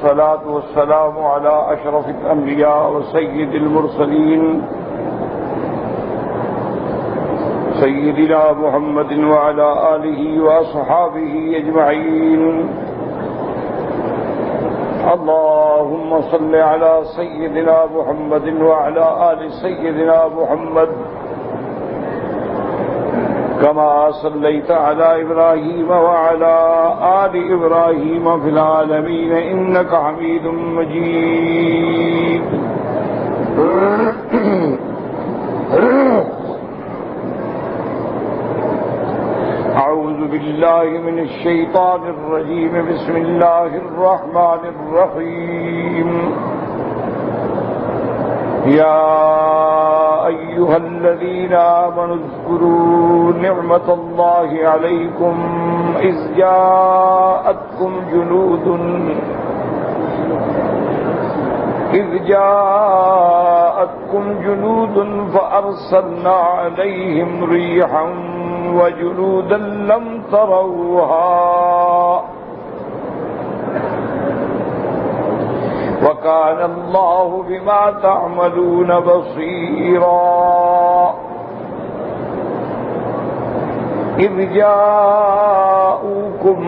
والصلاة والسلام على أشرف الأنبياء وسيد المرسلين سيدنا محمد وعلى آله وأصحابه أجمعين. اللهم صل على سيدنا محمد وعلى آل سيدنا محمد كما صليت على إبراهيم وعلى آل إبراهيم في العالمين إنك حميد مجيد. أعوذ بالله من الشيطان الرجيم. بسم الله الرحمن الرحيم. يا أيها الذين آمنوا اذكروا نعمة الله عليكم إذ جاءتكم جنود فأرسلنا عليهم ريحا وجنودا لم تروها وكان الله بما تعملون بصيرا. إذ جاءوكم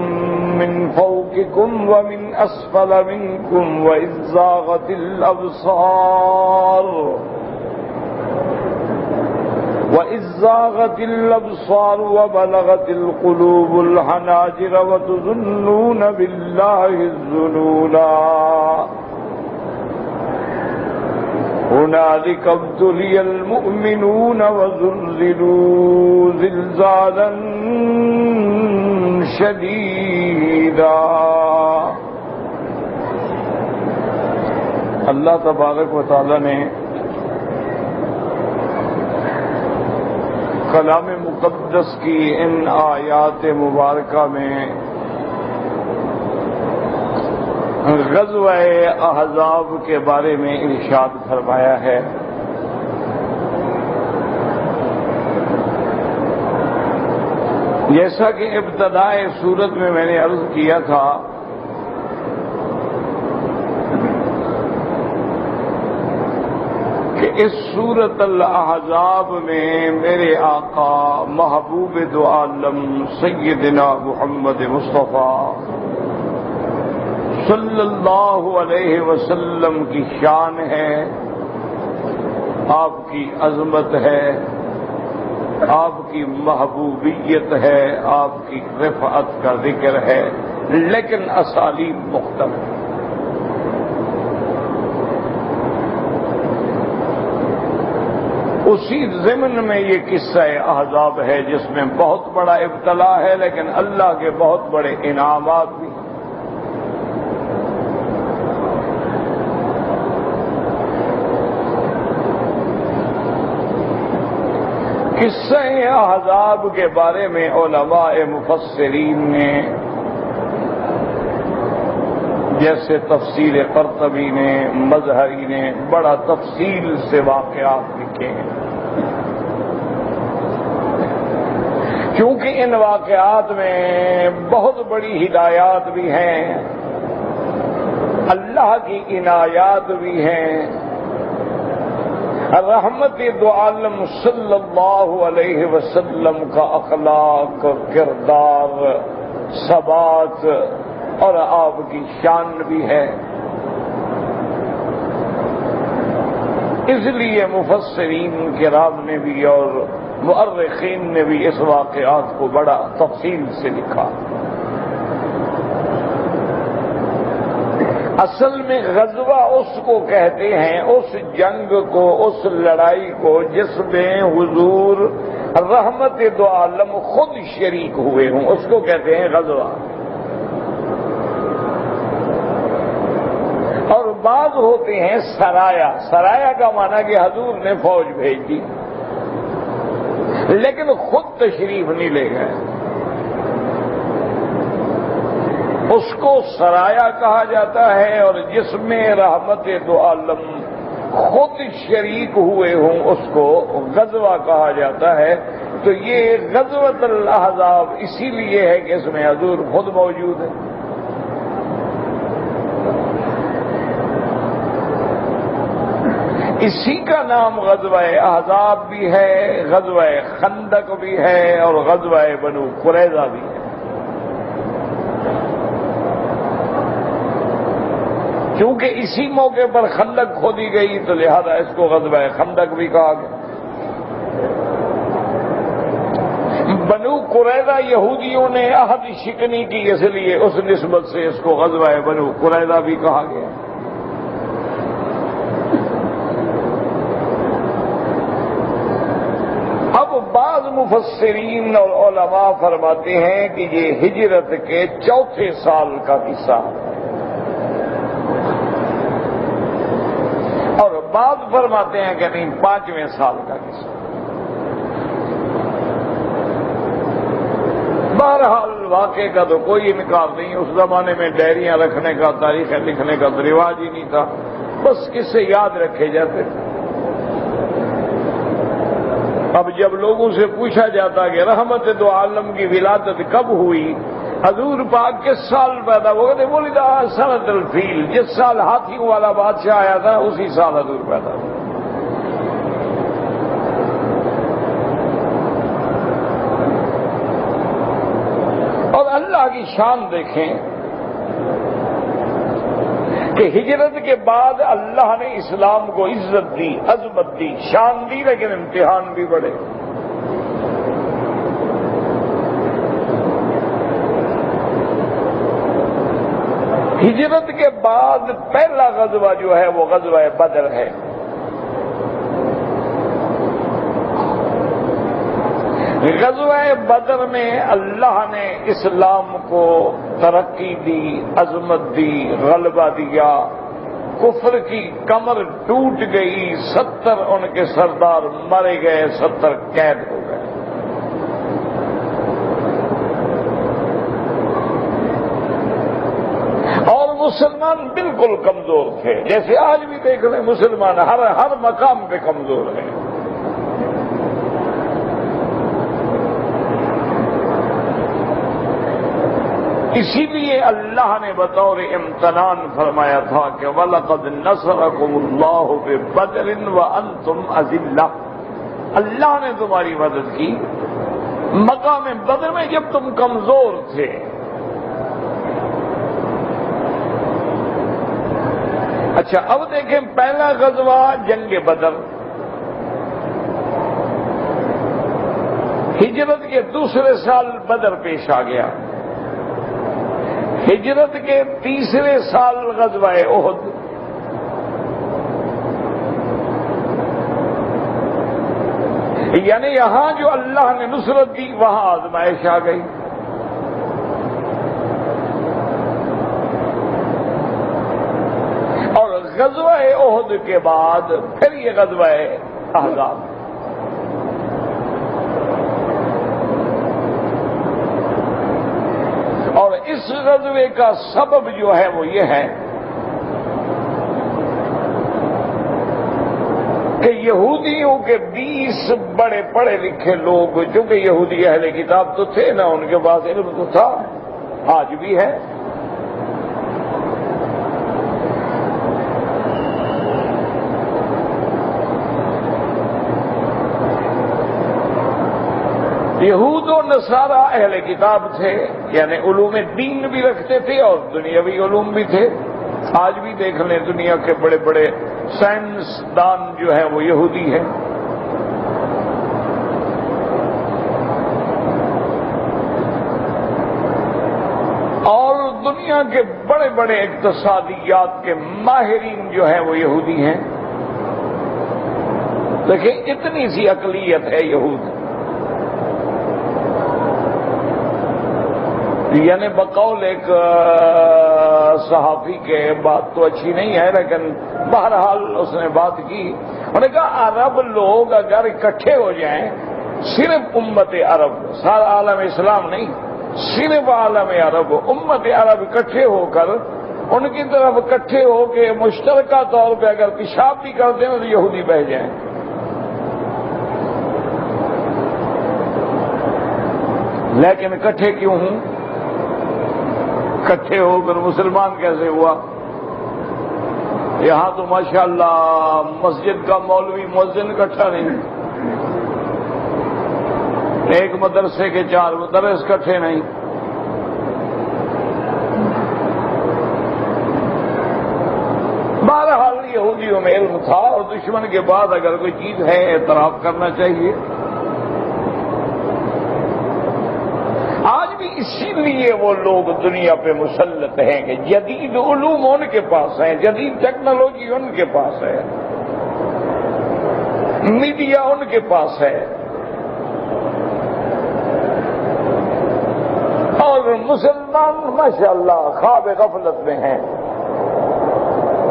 من فوقكم ومن أسفل منكم وإذ زاغت الأبصار وبلغت القلوب الحناجر وتظنون بالله الظنونا. هنالك ابتلي المؤمنون وزلزلوا زلزالا شديدا. اللہ تبارک و تعالی نے کلام مقدس کی ان آیات مبارکہ میں غزوہ احزاب کے بارے میں ارشاد فرمایا ہے. جیسا کہ ابتدائے سورت میں نے عرض کیا تھا کہ اس سورت الاحزاب میں میرے آقا محبوب دو عالم سیدنا محمد مصطفیٰ صلی اللہ علیہ وسلم کی شان ہے، آپ کی عظمت ہے، آپ کی محبوبیت ہے، آپ کی رفعت کا ذکر ہے، لیکن اسالیب مختلف. اسی ضمن میں یہ قصہ احزاب ہے جس میں بہت بڑا ابتلا ہے لیکن اللہ کے بہت بڑے انعامات بھی. قصہ احزاب کے بارے میں علماء مفسرین نے جیسے تفسیر قرطبی نے، مظہری نے بڑا تفصیل سے واقعات لکھے ہیں، کیونکہ ان واقعات میں بہت بڑی ہدایات بھی ہیں، اللہ کی عنایات بھی ہیں، رحمت دو عالم صلی اللہ علیہ وسلم کا اخلاق، کردار، ثبات اور آپ کی شان بھی ہے. اس لیے مفسرین کرام نے بھی اور مؤرخین نے بھی اس واقعات کو بڑا تفصیل سے لکھا. اصل میں غزوہ اس کو کہتے ہیں، اس جنگ کو، اس لڑائی کو جس میں حضور رحمت دو عالم خود شریک ہوئے ہوں، اس کو کہتے ہیں غزوہ. اور بعض ہوتے ہیں سرایا. سرایا کا معنی کہ حضور نے فوج بھیج دی لیکن خود تشریف نہیں لے گئے، اس کو سرایا کہا جاتا ہے. اور جس میں رحمت دو عالم خود شریک ہوئے ہوں اس کو غزوہ کہا جاتا ہے. تو یہ غزوۃ الاحزاب اسی لیے ہے کہ اس میں حضور خود موجود ہے. اسی کا نام غزوہ احزاب بھی ہے، غزوہ خندق بھی ہے اور غزوہ بنو قریظہ بھی ہے۔ چونکہ اسی موقع پر خندق کھودی گئی تو لہذا اس کو غزوہ خندق بھی کہا گیا۔ بنو قریظہ یہودیوں نے عہد شکنی کی، اس لیے اس نسبت سے اس کو غزوہ بنو قریظہ بھی کہا گیا۔ اب بعض مفسرین اور علماء فرماتے ہیں کہ یہ ہجرت کے 4تھے سال کا قصہ ہے، اور بعض فرماتے ہیں کہ نہیں 5ویں سال کا قصہ۔ بہرحال واقعے کا تو کوئی انکار نہیں، اس زمانے میں ڈائریاں رکھنے کا، تاریخیں لکھنے کا تو رواج ہی نہیں تھا، بس قصے یاد رکھے جاتے تھے۔ اب جب لوگوں سے پوچھا جاتا کہ رحمت دو عالم کی ولادت کب ہوئی، حضور پاک کس سال پیدا ہوا، کہتے ولد سنۃ الفیل، جس سال ہاتھیوں والا بادشاہ آیا تھا اسی سال حضور پیدا ہوا۔ اور اللہ کی شان دیکھیں کہ ہجرت کے بعد اللہ نے اسلام کو عزت دی، عظمت دی، شان دی، لیکن امتحان بھی بڑھے۔ ہجرت کے بعد پہلا غزوہ جو ہے وہ غزوہ بدر ہے۔ غزوہ بدر میں اللہ نے اسلام کو ترقی دی، عظمت دی، غلبہ دیا، کفر کی کمر ٹوٹ گئی، 70 ان کے سردار مارے گئے، 70 قید ہو گئے۔ اور مسلمان بالکل کمزور تھے، جیسے آج بھی دیکھ لیں مسلمان ہر مقام پہ کمزور ہیں۔ اسی لیے اللہ نے بطور امتنان فرمایا تھا کہ وَلَقَدْ نَصَرَكُمُ اللَّهُ بِبَدْرٍ وَأَنْتُمْ أَذِلَّةٌ، اللہ نے تمہاری مدد کی مقام بدر میں جب تم کمزور تھے۔ اچھا اب دیکھیں پہلا غزوہ جنگ بدر، ہجرت کے دوسرے سال بدر پیش آ گیا، ہجرت کے تیسرے سال غزوہ احد، یعنی یہاں جو اللہ نے نصرت دی وہاں آزمائش آ گئی۔ اور غزوہ احد کے بعد پھر یہ غزوہ احزاب۔ اور اس غزوے کا سبب جو ہے وہ یہ ہے کہ یہودیوں کے 20 بڑے پڑھے لکھے لوگ، چونکہ یہودی اہل کتاب تو تھے نا، ان کے پاس علم تو تھا، آج بھی ہے، یہود و نصارہ اہل کتاب تھے، یعنی علوم دین بھی رکھتے تھے اور دنیاوی علوم بھی تھے۔ آج بھی دیکھ لیں دنیا کے بڑے بڑے سائنسدان جو ہیں وہ یہودی ہیں۔ اور دنیا کے بڑے بڑے اقتصادیات کے ماہرین جو ہیں وہ یہودی ہیں۔ دیکھیں اتنی سی اقلیت ہے یہود، یعنی بقول ایک صحافی کے بات تو اچھی نہیں ہے، لیکن بہرحال اس نے بات کی، انہوں نے کہا عرب لوگ اگر اکٹھے ہو جائیں، صرف امت عرب، سارا عالم اسلام نہیں، صرف عالم عرب، امت عرب اکٹھے ہو کر ان کی طرف اکٹھے ہو کے مشترکہ طور پہ اگر پیشاب بھی کرتے ہیں تو یہودی بہ جائیں۔ لیکن اکٹھے کیوں ہوں؟ اکٹھے ہو کر مسلمان کیسے ہوا؟ یہاں تو ماشاءاللہ مسجد کا مولوی مؤذن اکٹھا نہیں، ایک مدرسے کے 4 مدرس اکٹھے نہیں۔ بہرحال یہودیوں میں علم تھا، اور دشمن کے بعد اگر کوئی چیز ہے اعتراف کرنا چاہیے۔ آج بھی اسی لیے وہ لوگ دنیا پہ مسلط ہیں کہ جدید علوم ان کے پاس ہیں، جدید ٹیکنالوجی ان کے پاس ہے، میڈیا ان کے پاس ہے، اور مسلمان ماشاءاللہ خواب غفلت میں ہیں۔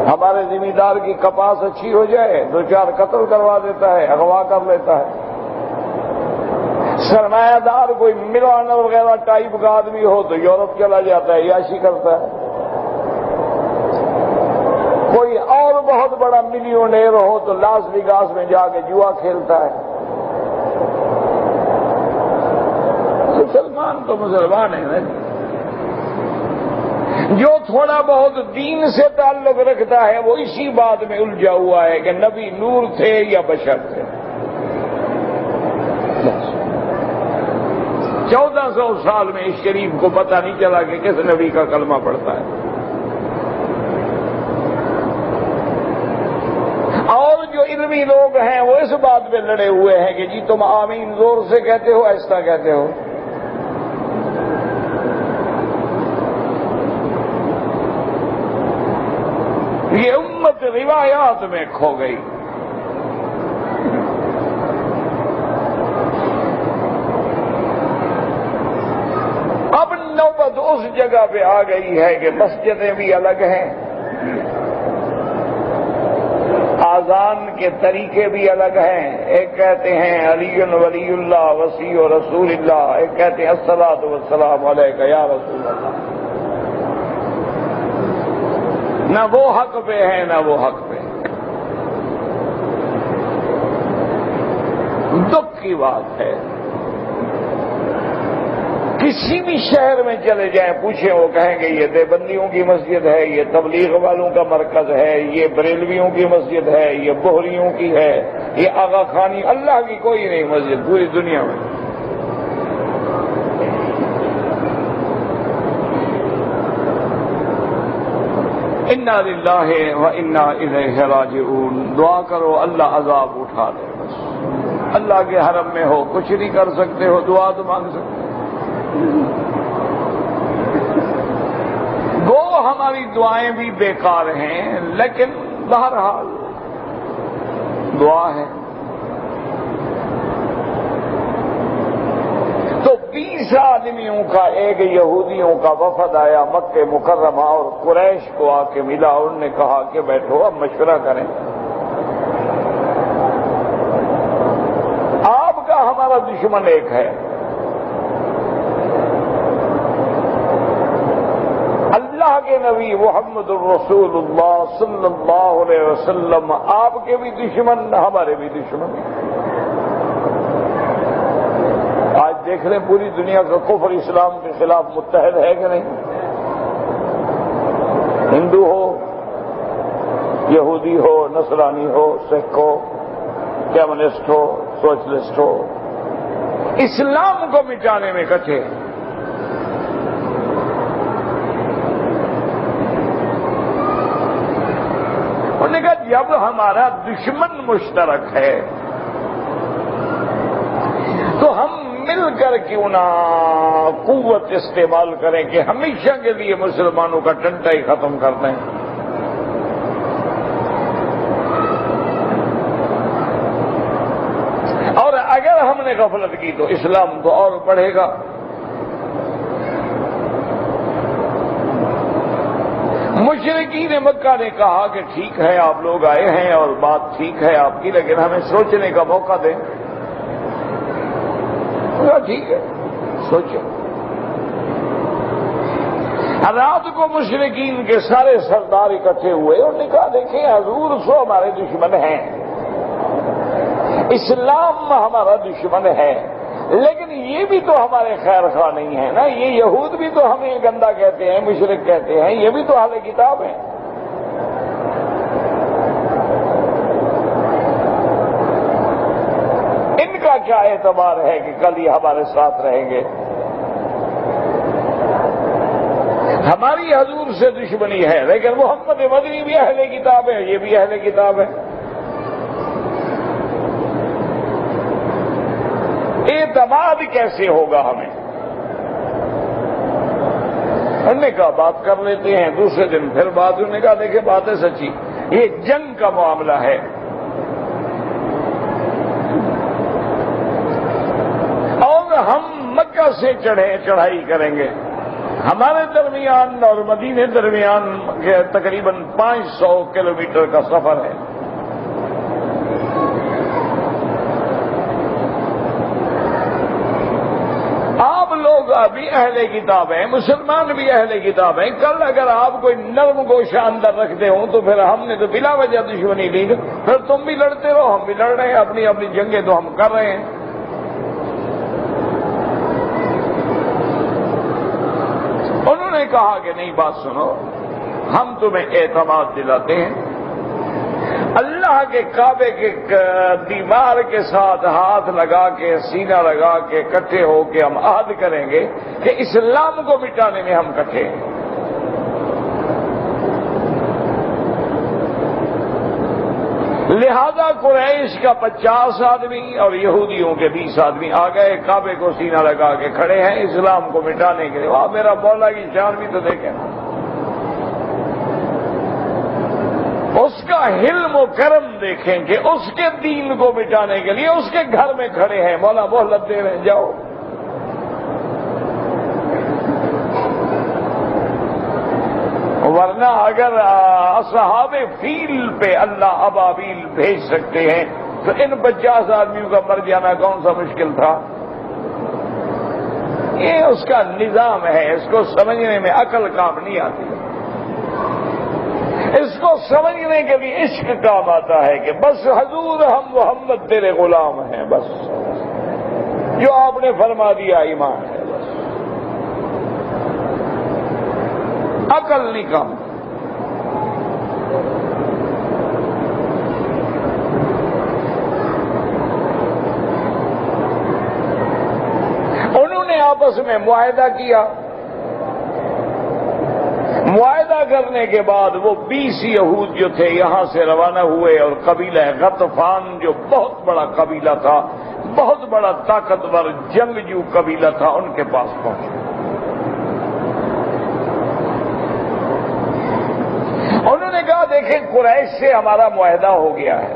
ہمارے ذمہ دار کی کپاس اچھی ہو جائے 2-4 قتل کروا دیتا ہے، اغوا کر لیتا ہے۔ سرمایہ دار کوئی ملانر وغیرہ ٹائپ کا آدمی ہو تو یورپ چلا جاتا ہے، عیاشی کرتا ہے۔ کوئی اور بہت بڑا ملینئر ہو تو لاس ویگاس میں جا کے جوا کھیلتا ہے۔ مسلمان تو مسلمان ہے نا، جو تھوڑا بہت دین سے تعلق رکھتا ہے وہ اسی بات میں الجھا ہوا ہے کہ نبی نور تھے یا بشر تھے۔ 1400 سال میں اس شریف کو پتہ نہیں چلا کہ کس نبی کا کلمہ پڑھتا ہے۔ اور جو علمی لوگ ہیں وہ اس بات پہ لڑے ہوئے ہیں کہ جی تم آمین زور سے کہتے ہو، ایسا کہتے ہو۔ یہ امت روایات میں کھو گئی۔ اب نوبت اس جگہ پہ آ گئی ہے کہ مسجدیں بھی الگ ہیں، آذان کے طریقے بھی الگ ہیں۔ ایک کہتے ہیں علی ولی اللہ وسیع رسول اللہ، ایک کہتے ہیں الصلاۃ والسلام علیک یا رسول اللہ۔ نہ وہ حق پہ ہے نہ وہ حق پہ۔ دکھ کی بات ہے، کسی بھی شہر میں چلے جائیں پوچھیں وہ کہیں گے یہ دیوبندیوں کی مسجد ہے، یہ تبلیغ والوں کا مرکز ہے، یہ بریلویوں کی مسجد ہے، یہ بوہریوں کی ہے، یہ آغا خانی، اللہ کی کوئی نہیں مسجد پوری دنیا میں۔ انا للہ و انا الیہ راجعون۔ دعا کرو اللہ عذاب اٹھا دے، بس اللہ کے حرم میں ہو، کچھ نہیں کر سکتے ہو، دعا تو مانگ سکتے گو ہماری دعائیں بھی بیکار ہیں، لیکن بہرحال دعا ہے۔ تو 20 آدمیوں کا ایک یہودیوں کا وفد آیا مکہ مکرمہ، اور قریش کو آ کے ملا، انہوں نے کہا کہ بیٹھو اب مشورہ کریں، آپ کا ہمارا دشمن ایک ہے، اللہ کے نبی محمد الرسول اللہ صلی اللہ علیہ وسلم آپ کے بھی دشمن ہمارے بھی دشمن۔ آج دیکھ لیں پوری دنیا کا کفر اسلام کے خلاف متحد ہے کہ نہیں؟ ہندو ہو، یہودی ہو، نصرانی ہو، سکھ ہو، کمیونسٹ ہو، سوشلسٹ ہو، اسلام کو مٹانے میں اکٹھے۔ انہوں نے کہا جب ہمارا دشمن مشترک ہے تو ہم مل کر کیوں نہ قوت استعمال کریں کہ ہمیشہ کے لیے مسلمانوں کا ٹنٹا ہی ختم کر دیں۔ اور اگر ہم نے غفلت کی تو اسلام تو اور بڑھے گا۔ مشرکین مکہ نے کہا کہ ٹھیک ہے آپ لوگ آئے ہیں اور بات ٹھیک ہے آپ کی، لیکن ہمیں سوچنے کا موقع دیں۔ ٹھیک ہے سوچو۔ رات کو مشرکین کے سارے سردار اکٹھے ہوئے، انہوں نے کہا دیکھیں حضور سو ہمارے دشمن ہیں، اسلام ہمارا دشمن ہے، لیکن یہ بھی تو ہمارے خیر خواہ نہیں ہے نا، یہ یہود بھی تو ہمیں گندا کہتے ہیں، مشرک کہتے ہیں، یہ بھی تو اہل کتاب ہیں۔ کیا اعتبار ہے کہ کل یہ ہمارے ساتھ رہیں گے؟ ہماری حضور سے دشمنی ہے، لیکن محمد مدنی بھی اہل کتاب ہے، یہ بھی اہل کتاب ہے۔ اعتماد کیسے ہوگا ہمیں؟ انہوں نے کہا بات کر لیتے ہیں، دوسرے دن پھر بات، انہوں نے کہا دیکھیں بات ہے سچی، یہ جنگ کا معاملہ ہے، اور ہم مکہ سے چڑھائی کریں گے، ہمارے درمیان اور مدینے درمیان تقریباً 500 کلومیٹر کا سفر ہے۔ آپ لوگ ابھی اہل کتاب ہیں، مسلمان بھی اہل کتاب ہیں، کل اگر آپ کوئی نرم گوشہ اندر رکھتے ہوں تو پھر ہم نے تو بلا وجہ دشمنی لی، پھر تم بھی لڑتے رہو، ہم بھی لڑ رہے ہیں، اپنی اپنی جنگیں تو ہم کر رہے ہیں۔ انہوں نے کہا کہ نہیں، بات سنو، ہم تمہیں اعتماد دلاتے ہیں، اللہ کے کعبے کے دیوار کے ساتھ ہاتھ لگا کے سینہ لگا کے اکٹھے ہو کے ہم عہد کریں گے کہ اسلام کو مٹانے میں ہم اکٹھے ہیں۔ لہذا قریش کا 50 آدمی اور یہودیوں کے 20 آدمی آ گئے، کعبے کو سینہ لگا کے کھڑے ہیں اسلام کو مٹانے کے لیے۔ واہ، میرا مولا کی شان بھی تو دیکھیں، اس کا حلم و کرم دیکھیں کہ اس کے دین کو مٹانے کے لیے اس کے گھر میں کھڑے ہیں، مولا مہلت دے رہے ہیں، جاؤ۔ ورنہ اگر اصحاب فیل پہ اللہ ابابیل بھیج سکتے ہیں تو ان 50 آدمیوں کا مر جانا کون سا مشکل تھا؟ یہ اس کا نظام ہے، اس کو سمجھنے میں عقل کام نہیں آتی، اس کو سمجھنے کے لیے عشق کام آتا ہے کہ بس حضور ہم محمد تیرے غلام ہیں، بس جو آپ نے فرما دیا ایمان ہے، بس عقل نہیں کام۔ انہوں نے آپس میں معاہدہ کیا، معاہدہ کرنے کے بعد وہ 20 یہود جو تھے یہاں سے روانہ ہوئے اور قبیلہ غطفان جو بہت بڑا قبیلہ تھا، بہت بڑا طاقتور جنگجو قبیلہ تھا، ان کے پاس پہنچے۔ انہوں نے کہا دیکھیں قریش سے ہمارا معاہدہ ہو گیا ہے،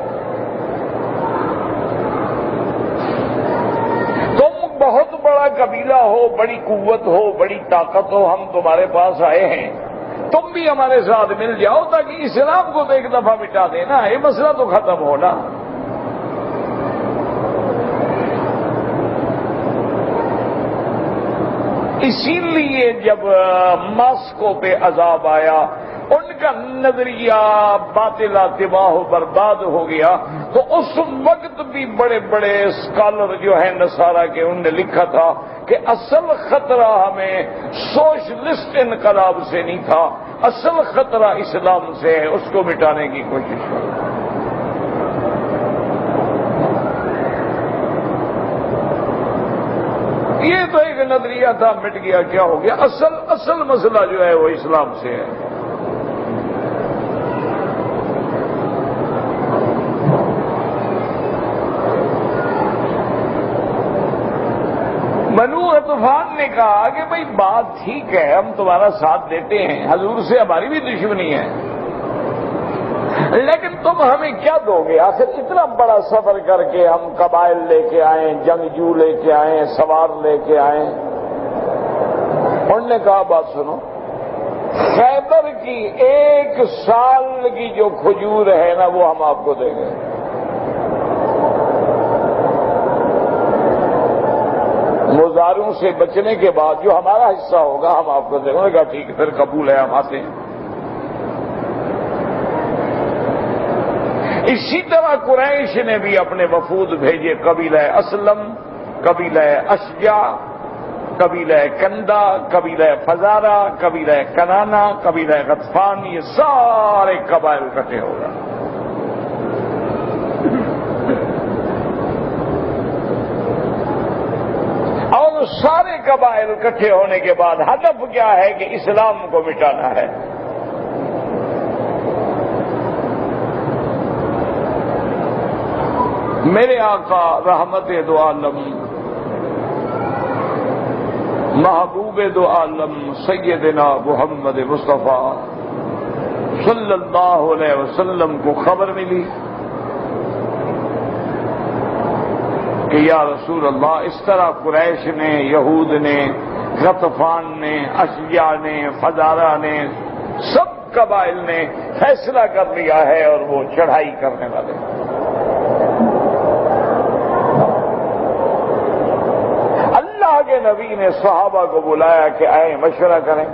تم بہت بڑا قبیلہ ہو، بڑی قوت ہو، بڑی طاقت ہو، ہم تمہارے پاس آئے ہیں، تم بھی ہمارے ساتھ مل جاؤ تاکہ اسلام کو تو ایک دفعہ مٹا دینا، یہ مسئلہ تو ختم ہونا۔ اسی لیے جب ماسکو پہ عذاب آیا، ان کا نظریہ باطل تباہ و برباد ہو گیا، تو اس وقت بھی بڑے بڑے اسکالر جو ہیں نصارہ کے، انہوں نے لکھا تھا کہ اصل خطرہ ہمیں سوشلسٹ انقلاب سے نہیں تھا، اصل خطرہ اسلام سے ہے، اس کو مٹانے کی کوشش کرو۔ یہ تو ایک نظریہ تھا، مٹ گیا، کیا ہو گیا؟ اصل مسئلہ جو ہے وہ اسلام سے ہے۔ بنو غطفان نے کہا کہ بھئی بات ٹھیک ہے، ہم تمہارا ساتھ دیتے ہیں، حضور سے ہماری بھی دشمنی ہے، لیکن تم ہمیں کیا دو گے؟ آخر اتنا بڑا سفر کر کے ہم قبائل لے کے آئیں، جنگجو لے کے آئیں، سوار لے کے آئیں۔ انہوں نے کہا بات سنو، خیبر کی 1 سال کی جو کھجور ہے نا وہ ہم آپ کو دیں گے۔ مزاروں سے بچنے کے بعد جو ہمارا حصہ ہوگا ہم آپ کو دیں گے۔ انہوں نے کہا ٹھیک ہے، پھر قبول ہے، ہم آتے ہیں۔ اسی طرح قریش نے بھی اپنے وفود بھیجے، قبیلہ اسلم، قبیلہ اشجع، قبیلہ کندا، قبیلہ فزارہ، قبیلہ کنانا، قبیلہ غطفان، یہ سارے قبائل اکٹھے ہو گئے۔ سارے قبائل اکٹھے ہونے کے بعد ہدف کیا ہے کہ اسلام کو مٹانا ہے. میرے آقا رحمت دو عالم محبوب دو عالم سیدنا محمد مصطفیٰ صلی اللہ علیہ وسلم کو خبر ملی کہ یا رسول اللہ اس طرح قریش نے، یہود نے، غطفان نے، اشجع نے، فزارہ نے، سب قبائل نے فیصلہ کر لیا ہے اور وہ چڑھائی کرنے والے. اللہ کے نبی نے صحابہ کو بلایا کہ آئے مشورہ کریں.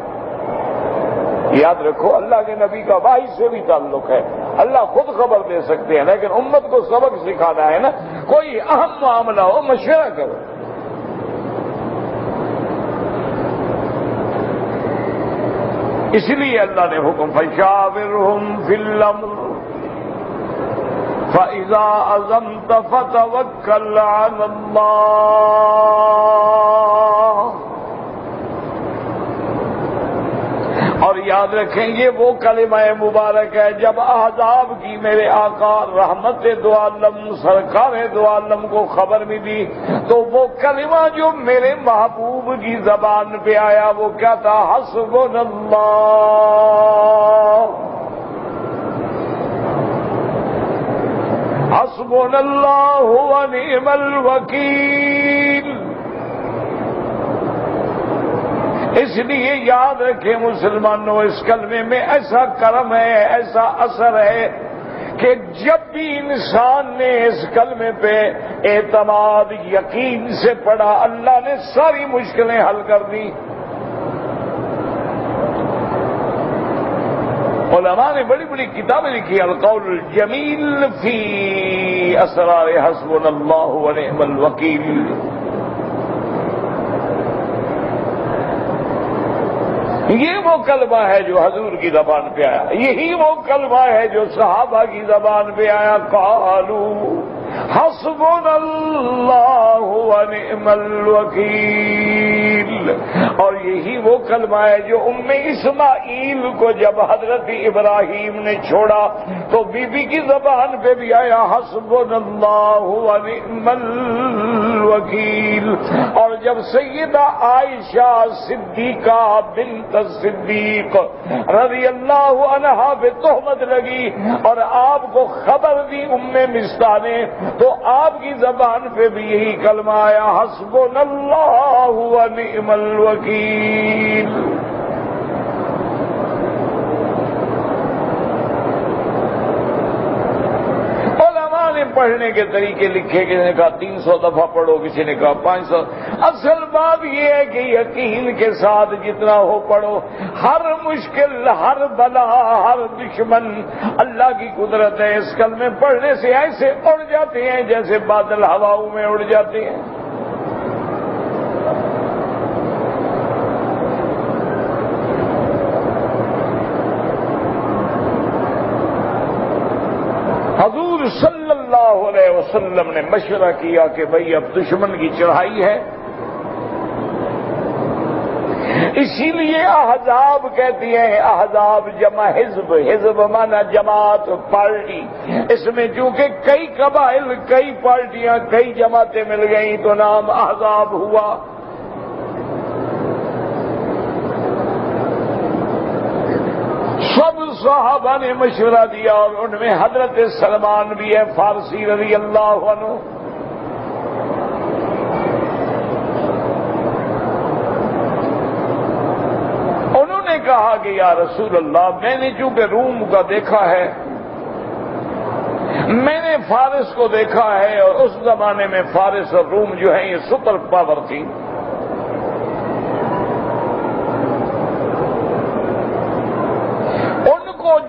یاد رکھو اللہ کے نبی کا وحی سے بھی تعلق ہے، اللہ خود خبر دے سکتے ہیں لیکن امت کو سبق سکھانا ہے نا. کوئی اہم معاملہ ہو مشورہ کرو. اس لیے اللہ نے حکم فشاورہم فی الامر فَإِذَا عَزَمْتَ فَتَوَكَّلْ عَلَى اللَّهِ. اور یاد رکھیں یہ وہ کلمہ مبارک ہے جب احزاب کی میرے آقا رحمت دو عالم سرکار دو عالم کو خبر ملی تو وہ کلمہ جو میرے محبوب کی زبان پہ آیا وہ کیا تھا؟ حسبنا اللہ، حسبنا اللہ ونعم الوکیل. اس لیے یاد رکھیں مسلمانوں اس کلمے میں ایسا کرم ہے، ایسا اثر ہے کہ جب بھی انسان نے اس کلمے پہ اعتماد یقین سے پڑھا اللہ نے ساری مشکلیں حل کر دی. علماء نے بڑی بڑی کتابیں لکھی، القول الجمیل فی اسرار حسبنا اللہ ونعم الوکیل. یہ وہ کلمہ ہے جو حضور کی زبان پہ آیا، یہی وہ کلمہ ہے جو صحابہ کی زبان پہ آیا. قالوا حسبنا اللہ ونعم الوکیل. اور یہی وہ کلمہ ہے جو اسماعیل کو جب حضرت ابراہیم نے چھوڑا تو بی بی کی زبان پہ بھی آیا حسبنا اللہ ونعم الوکیل. اور جب سیدہ عائشہ صدیقہ بنت صدیق رضی اللہ عنہا پہ تہمت لگی اور آپ کو خبر دی مستہ نے تو آپ کی زبان پہ بھی یہی کلمہ آیا حسبنا اللہ ونعم الوکیل. پڑھنے کے طریقے لکھے، کسی نے کہا 300 دفعہ پڑھو، کسی نے کہا 500. اصل بات یہ ہے کہ یقین کے ساتھ جتنا ہو پڑھو. ہر مشکل، ہر بلا، ہر دشمن اللہ کی قدرت ہے. اس کلمے پڑھنے سے ایسے اڑ جاتے ہیں جیسے بادل ہواؤں میں اڑ جاتے ہیں. حضور صلی اللہ علیہ وسلم نے مشورہ کیا کہ بھئی اب دشمن کی چڑھائی ہے. اسی لیے احزاب کہتی ہیں، احزاب جمع حزب، حزب مانا جماعت، پارٹی. اس میں چونکہ کئی قبائل، کئی پارٹیاں، کئی جماعتیں مل گئیں تو نام احزاب ہوا. سب صحابہ نے مشورہ دیا اور ان میں حضرت سلمان بھی ہے فارسی رضی اللہ عنہ. انہوں نے کہا کہ یا رسول اللہ میں نے چونکہ روم کا دیکھا ہے، میں نے فارس کو دیکھا ہے اور اس زمانے میں فارس اور روم جو ہیں یہ سپر پاور تھی.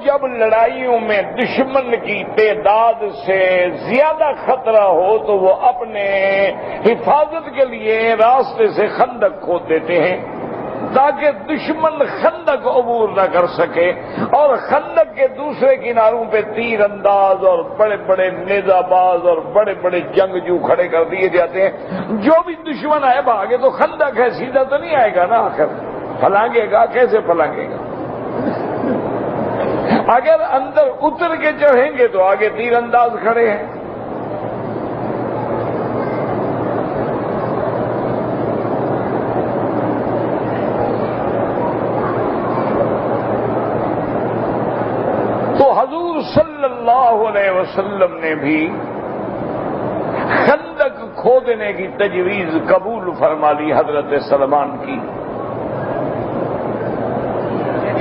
جب لڑائیوں میں دشمن کی تعداد سے زیادہ خطرہ ہو تو وہ اپنے حفاظت کے لیے راستے سے خندق کھود دیتے ہیں. تاکہ دشمن خندق عبور نہ کر سکے، اور خندق کے دوسرے کناروں پہ تیر انداز اور بڑے بڑے نیزہ باز اور بڑے بڑے جنگجو کھڑے کر دیے جاتے ہیں۔ جو بھی دشمن آئے بھاگے، تو خندق ہے، سیدھا تو نہیں آئے گا نا، آخر پھلانگے گا، کیسے پھلانگے گا؟ اگر اندر اتر کے چڑھیں گے تو آگے تیر انداز کھڑے ہیں۔ تو حضور صلی اللہ علیہ وسلم نے بھی خندق کھودنے کی تجویز قبول فرما لی حضرت سلمان کی۔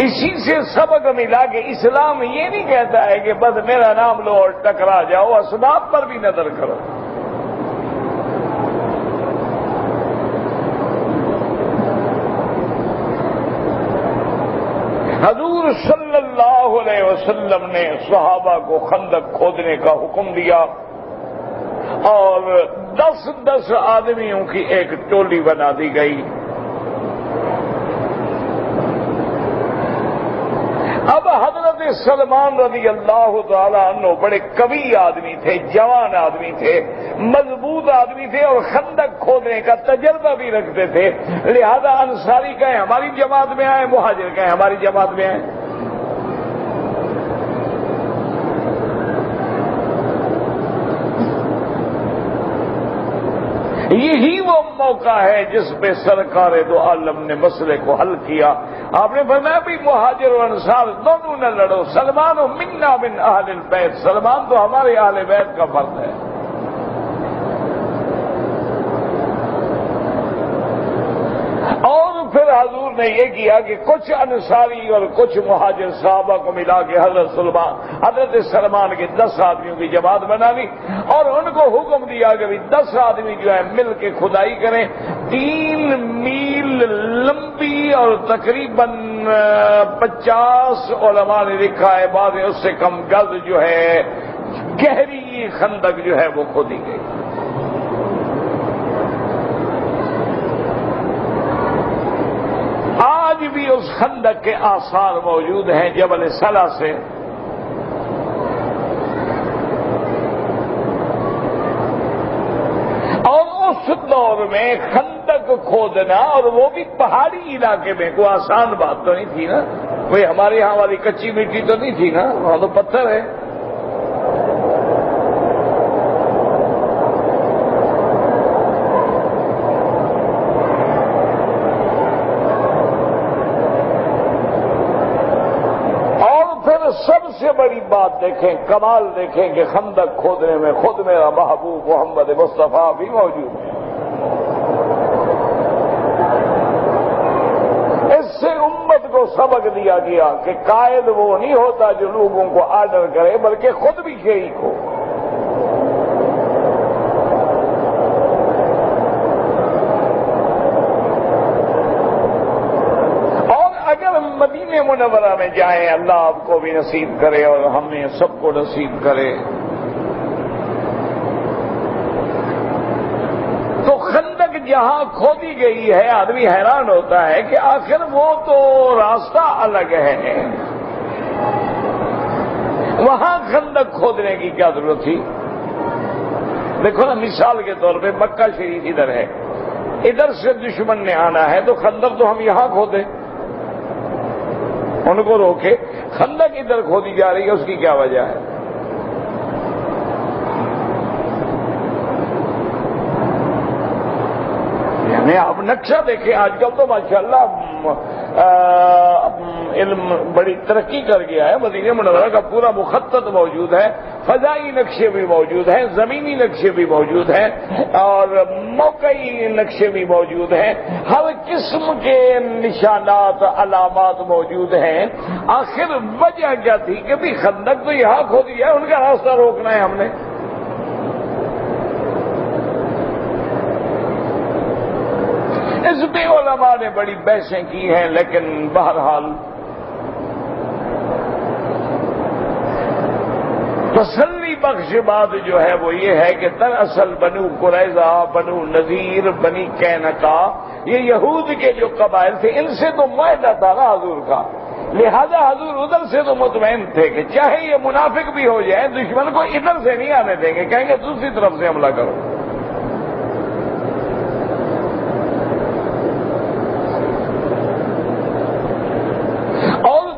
اسی سے سبق ملا کہ اسلام یہ نہیں کہتا ہے کہ بس میرا نام لو اور ٹکرا جاؤ، اسباب پر بھی نظر کرو۔ حضور صلی اللہ علیہ وسلم نے صحابہ کو خندق کھودنے کا حکم دیا، اور 10 آدمیوں کی ایک ٹولی بنا دی گئی۔ اب حضرت سلمان رضی اللہ تعالی عنہ بڑے قوی آدمی تھے، جوان آدمی تھے، مضبوط آدمی تھے، اور خندق کھودنے کا تجربہ بھی رکھتے تھے، لہذا انصاری کہیں ہماری جماعت میں آئے، مہاجر کہیں ہماری جماعت میں آئے۔ یہی وہ موقع ہے جس پہ سرکار دو عالم نے مسئلے کو حل کیا۔ آپ نے فرمایا بھی مہاجر و انصار دونوں نہ لڑو، سلمان و منا من اہل البیت، سلمان تو ہمارے اہل بیت کا فرد ہے۔ اور پھر حضور نے یہ کیا کہ کچھ انصاری اور کچھ مہاجر صحابہ کو ملا کے حضرت سلمان کے 10 آدمیوں کی جماعت بنا لی، اور ان کو حکم دیا کہ 10 آدمی جو ہے مل کے کھدائی کریں، 3 میل لمبی اور تقریباً 50 علماء نے لکھا ہے، بعد میں اس سے کم گز جو ہے گہری خندق جو ہے وہ کھودی گئی۔ آج بھی اس خندق کے آثار موجود ہیں جبل سلا سے۔ اور اس دور میں خندق کھودنا، اور وہ بھی پہاڑی علاقے میں، کوئی آسان بات تو نہیں تھی نا، کوئی ہمارے یہاں والی کچی مٹی تو نہیں تھی نا، وہاں تو پتھر ہے۔ سب سے بڑی بات دیکھیں، کمال دیکھیں کہ خندق کھودنے میں خود میرا محبوب محمد مصطفیٰ بھی موجود ہے۔ اس سے امت کو سبق دیا گیا کہ قائد وہ نہیں ہوتا جو لوگوں کو آرڈر کرے، بلکہ خود بھی شریک ہو۔ مدینہ منورہ میں جائیں، اللہ آپ کو بھی نصیب کرے اور ہمیں سب کو نصیب کرے، تو خندق جہاں کھودی گئی ہے آدمی حیران ہوتا ہے کہ آخر وہ تو راستہ الگ ہے، وہاں خندق کھودنے کی کیا ضرورت تھی؟ دیکھو نا، مثال کے طور پہ مکہ شریف ادھر ہے، ادھر سے دشمن نے آنا ہے تو خندق تو ہم یہاں کھودیں، ان کو روکے، خندق ادھر کھودی جا رہی ہے، اس کی کیا وجہ ہے؟ یعنی آپ نقشہ دیکھیں، آج کل تو ماشاءاللہ علم بڑی ترقی کر گیا ہے، مدینہ منورہ کا پورا مخطط موجود ہے، فضائی نقشے بھی موجود ہیں، زمینی نقشے بھی موجود ہیں، اور موقعی نقشے بھی موجود ہیں، ہر قسم کے نشانات علامات موجود ہیں۔ آخر وجہ کیا تھی کہ بھی خندق تو یہاں کھودی ہے، ان کا راستہ روکنا ہے ہم نے۔ اس پہ علماء نے بڑی بحثیں کی ہیں، لیکن بہرحال تسلی بخش بات جو ہے وہ یہ ہے کہ دراصل بنو قریظہ، بنو نذیر، بنی قینقاع، یہ یہود کے جو قبائل تھے ان سے تو معاہدہ تھا نا حضور کا، لہذا حضور ادھر سے تو مطمئن تھے کہ چاہے یہ منافق بھی ہو جائے دشمن کو ادھر سے نہیں آنے دیں گے، کہیں گے دوسری طرف سے حملہ کرو۔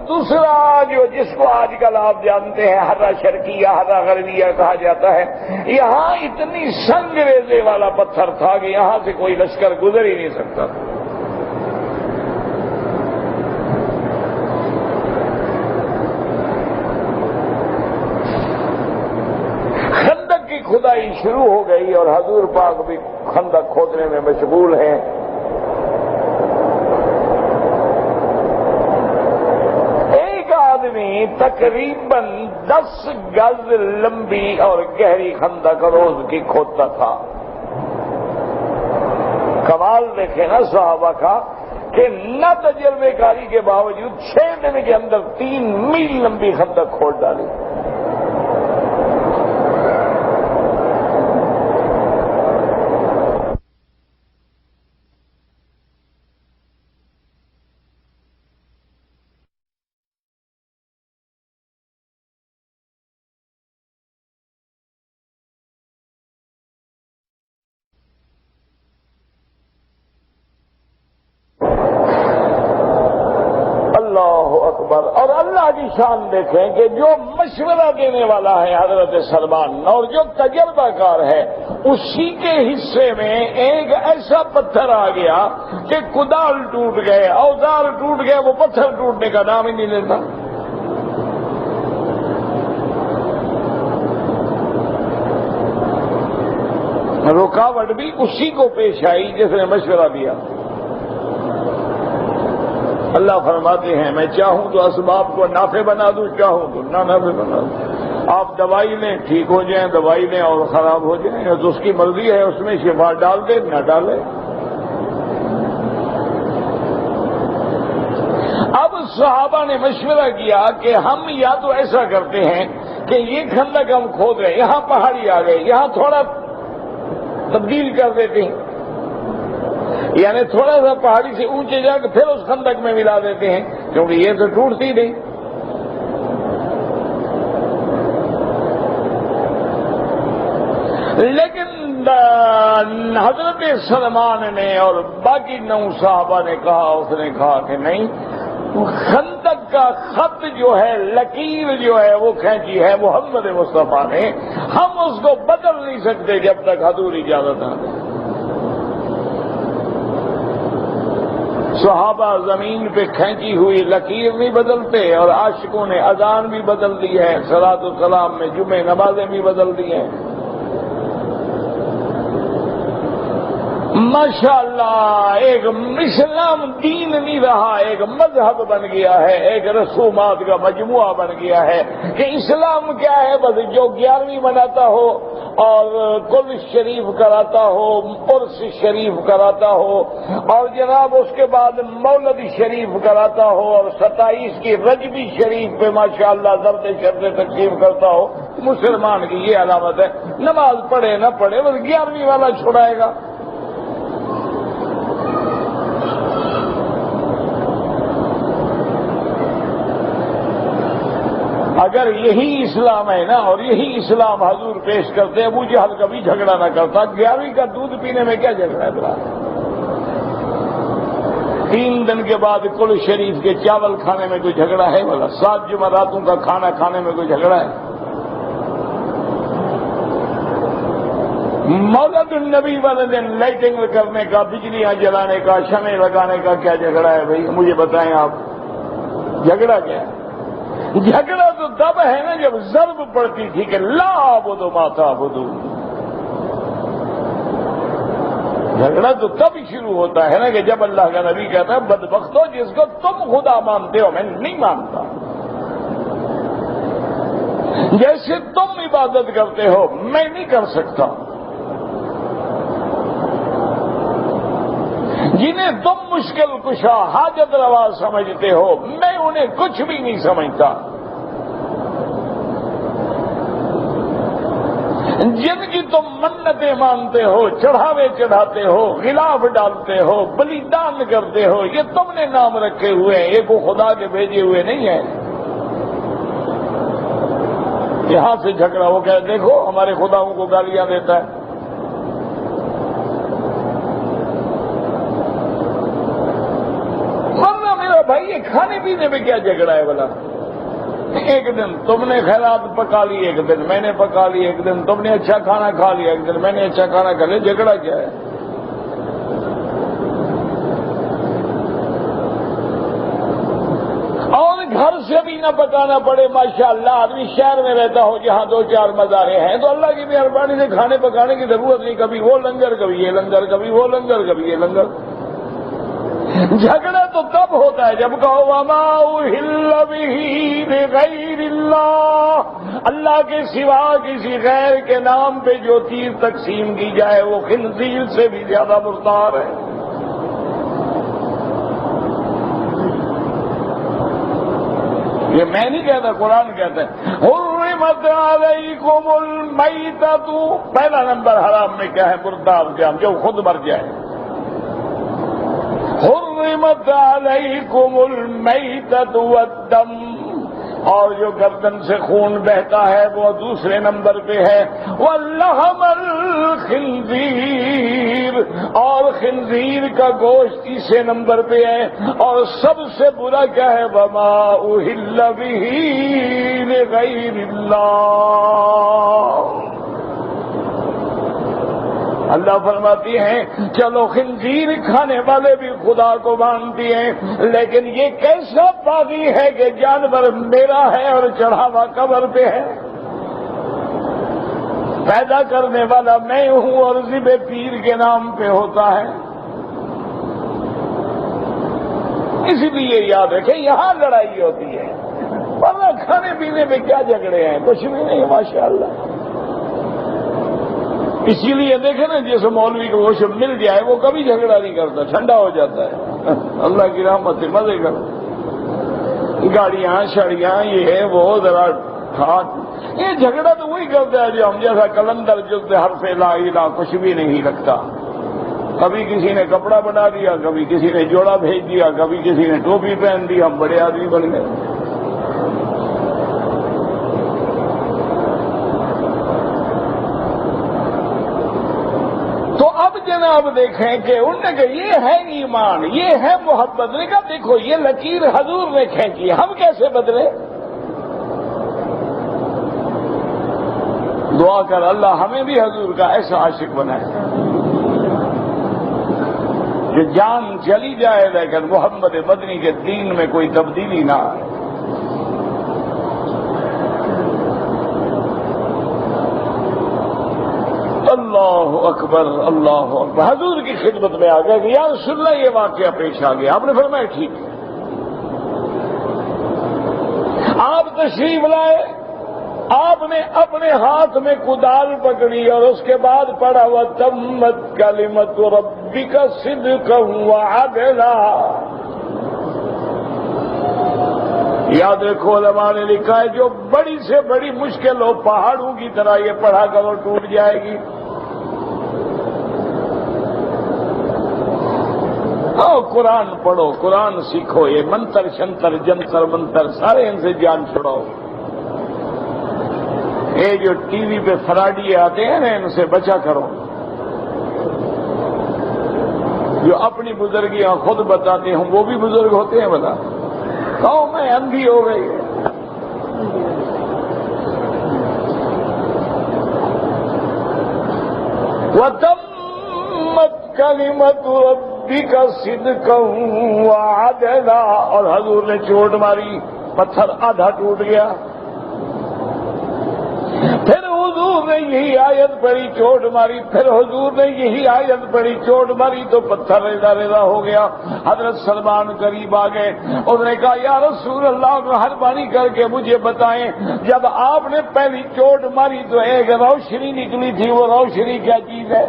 دوسرا جو جس کو آج کل آپ جانتے ہیں ہرہ شرقیہ، ہرہ غربیہ کہا جاتا ہے، یہاں اتنی سنگ ریزے والا پتھر تھا کہ یہاں سے کوئی لشکر گزر ہی نہیں سکتا تھا۔ خندق کی کھدائی شروع ہو گئی اور حضور پاک بھی خندق کھودنے میں مشغول ہیں۔ تقریباً 10 گز لمبی اور گہری خندق روز کی کھودتا تھا۔ کمال دیکھیں نا صحابہ کا کہ نہ تجربے کاری کے باوجود 6 دن کے اندر 3 میل لمبی خندق کھود ڈالی۔ اور اللہ کی شان دیکھیں کہ جو مشورہ دینے والا ہے حضرت سلمان اور جو تجربہ کار ہے اسی کے حصے میں ایک ایسا پتھر آ گیا کہ کدال ٹوٹ گئے، اوزار ٹوٹ گئے، وہ پتھر ٹوٹنے کا نام ہی نہیں لیتا۔ رکاوٹ بھی اسی کو پیش آئی جس نے مشورہ دیا۔ اللہ فرماتے ہیں میں چاہوں تو اسباب کو نافع بنا دوں، چاہوں تو نہ نافع بنا دوں۔ آپ دوائی لیں ٹھیک ہو جائیں، دوائی لیں اور خراب ہو جائیں، تو اس کی مرضی ہے، اس میں شفا ڈال دے نہ ڈالے۔ اب صحابہ نے مشورہ کیا کہ ہم یا تو ایسا کرتے ہیں کہ یہ خندق ہم کھود رہے ہیں، یہاں پہاڑی آ گئے، یہاں تھوڑا تبدیل کر دیتے ہیں، یعنی تھوڑا سا پہاڑی سے اونچے جا کے پھر اس خندق میں ملا دیتے ہیں کیونکہ یہ تو ٹوٹتی نہیں۔ لیکن حضرت سلمان نے اور باقی 9 صحابہ نے کہا، اس نے کہا کہ نہیں، خندق کا خط جو ہے، لکیر جو ہے وہ کھینچی ہے محمد مصطفیٰ نے، ہم اس کو بدل نہیں سکتے جب تک حضور اجازت نہ دیں۔ صحابہ زمین پہ کھینچی ہوئی لکیر نہیں بدلتے، اور عاشقوں نے اذان بھی بدل دی ہے، صلاۃ و سلام میں جمعہ نمازیں بھی بدل دی ہیں۔ ماشاءاللہ ایک اسلام دین نہیں رہا، ایک مذہب بن گیا ہے، ایک رسومات کا مجموعہ بن گیا ہے کہ اسلام کیا ہے، بس جو 11ویں مناتا ہو اور کل شریف کراتا ہو، عرس شریف کراتا ہو، اور جناب اس کے بعد مولد شریف کراتا ہو، اور 27 کی رجبی شریف پہ ماشاءاللہ ضرب شرط تقسیم کرتا ہو، مسلمان کی یہ علامت ہے۔ نماز پڑھے نہ پڑھے بس 11ویں والا چھڑائے گا۔ اگر یہی اسلام ہے نا، اور یہی اسلام حضور پیش کرتے، ابو جہل کبھی جھگڑا نہ کرتا۔ 11ویں کا دودھ پینے میں کیا جھگڑا ہے بلا؟ 3 دن کے بعد کل شریف کے چاول کھانے میں کوئی جھگڑا ہے بلا؟ 7 جمعراتوں کا کھانا کھانے میں کوئی جھگڑا ہے؟ مولد النبی والے دن لائٹنگ کرنے کا، بجلیاں جلانے کا، شمع لگانے کا کیا جھگڑا ہے بھائی؟ مجھے بتائیں آپ، جھگڑا کیا ہے؟ جھگڑا تو تب ہے نا جب ضرب پڑتی تھی کہ لا عبدو ما تعبدون۔ جھگڑا تو تب شروع ہوتا ہے نا کہ جب اللہ کا نبی کہتا ہے بدبختو جس کو تم خدا مانتے ہو میں نہیں مانتا، جیسے تم عبادت کرتے ہو میں نہیں کر سکتا، جنہیں تم مشکل کشا حاجت روا سمجھتے ہو میں انہیں کچھ بھی نہیں سمجھتا۔ جن کی تم منتیں مانتے ہو، چڑھاوے چڑھاتے ہو، غلاف ڈالتے ہو، بلیدان کرتے ہو، یہ تم نے نام رکھے ہوئے ہیں، یہ کو خدا کے بھیجے ہوئے نہیں ہیں۔ یہاں سے جھگڑا ہو گیا، دیکھو ہمارے خداؤں کو گالیاں دیتا ہے۔ ورنہ میرا بھائی یہ کھانے پینے میں کیا جھگڑا ہے بلا؟ ایک دن تم نے خیرات پکا لی، ایک دن میں نے پکا لی، ایک دن تم نے اچھا کھانا کھا لیا، ایک دن میں نے اچھا کھانا کھا لیا، جھگڑا کیا ہے؟ اور گھر سے بھی نہ پکانا پڑے، ماشاءاللہ آدمی شہر میں رہتا ہو جہاں 2-4 مزارے ہیں تو اللہ کی مہربانی سے کھانے پکانے کی ضرورت نہیں، کبھی وہ لنگر کبھی یہ لنگر، کبھی وہ لنگر کبھی یہ لنگر۔ جھگڑا تو تب ہوتا ہے جب کہو وما اہل بہ لغیر اللہ، اللہ کے سوا کسی غیر کے نام پہ جو چیز تقسیم کی جائے وہ خنزیر سے بھی زیادہ مردار ہے۔ یہ میں نہیں کہتا، قرآن کہتا ہے حرمت علیکم المیتۃ، پہلا نمبر حرام میں کیا ہے؟ مردار جان جو خود مر جائے۔ حرمت علیکم المیتۃ والدم، اور جو گردن سے خون بہتا ہے وہ دوسرے نمبر پہ ہے، واللحم الخنزیر، اور خنزیر کا گوشت تیسرے نمبر پہ ہے، اور سب سے برا کیا ہے؟ وما اہل بہ لغیر اللہ۔ اللہ فرماتی ہیں چلو خنزیر کھانے والے بھی خدا کو مانتی ہیں، لیکن یہ کیسا باغی ہے کہ جانور میرا ہے اور چڑھاوا قبر پہ ہے، پیدا کرنے والا میں ہوں اور ذبح پیر کے نام پہ ہوتا ہے۔ اسی لیے یاد رکھیں یہاں لڑائی ہوتی ہے، ورنہ کھانے پینے میں کیا جھگڑے ہیں؟ کچھ بھی نہیں ماشاءاللہ۔ اسی لیے دیکھیں نا جیسے مولوی کو گوشت مل جائے وہ کبھی جھگڑا نہیں کرتا، ٹھنڈا ہو جاتا ہے، اللہ کی رحمت سے مزے کر، گاڑیاں شڑیاں یہ ہے وہ ذرا ہاتھ، یہ جھگڑا تو وہی کرتا ہے جو ہم جیسا کلندر جلد حرف لا الہ کچھ بھی نہیں رکھتا، کبھی کسی نے کپڑا بنا دیا، کبھی کسی نے جوڑا بھیج دیا، کبھی کسی نے ٹوپی پہن دی، ہم بڑے آدمی بن گئے۔ تو اب جناب دیکھیں کہ انہوں نے کہا یہ ہے ایمان، یہ ہے محبت، نے کہا دیکھو یہ لکیر حضور نے کھینچی، ہم کیسے بدلے؟ دعا کر اللہ ہمیں بھی حضور کا ایسا عاشق بنائے کہ جان چلی جائے لیکن محمد مدنی کے دین میں کوئی تبدیلی نہ آئے۔ اللہ اکبر اللہ اکبر۔ حضور کی خدمت میں آ گیا کہ یا رسول اللہ یہ واقعہ پیش آ گیا، آپ نے فرمایا ٹھیک ہے۔ آپ تشریف لائے، آپ نے اپنے ہاتھ میں کدال پکڑی اور اس کے بعد پڑھا وَتَمَّتْ كَلِمَتُ رَبِّكَ صِدْقًا وَعَدْلًا۔ یاد رکھو علماء نے لکھا ہے جو بڑی سے بڑی مشکل ہو پہاڑوں کی طرح یہ پڑھا کرو ٹوٹ جائے گی۔ قرآن پڑھو، قرآن سیکھو، یہ منتر شنتر جنتر منتر سارے ان سے جان چھڑاؤ۔ یہ جو ٹی وی پہ فراڈی آتے ہیں نا ان سے بچا کرو، جو اپنی بزرگیاں خود بتاتے ہیں وہ بھی بزرگ ہوتے ہیں بتا، قوم میں اندھی ہو گئی ہے۔ وَتَمَّتْ كَلِمَتُ رَبِّكَ صِدْقًا وَعَدْلًا، اور حضور نے چوٹ ماری، پتھر آدھا ٹوٹ گیا۔ پھر حضور نے یہی آیت پڑھی، چوٹ ماری، پھر حضور نے یہی آیت پڑھی، چوٹ ماری تو پتھر ریزا ریزا ہو گیا۔ حضرت سلمان قریب آ گئے، انہوں نے کہا یا رسول اللہ مہربانی کر کے مجھے بتائیں جب آپ نے پہلی چوٹ ماری تو ایک روشنی نکلی تھی، وہ روشنی کیا چیز ہے؟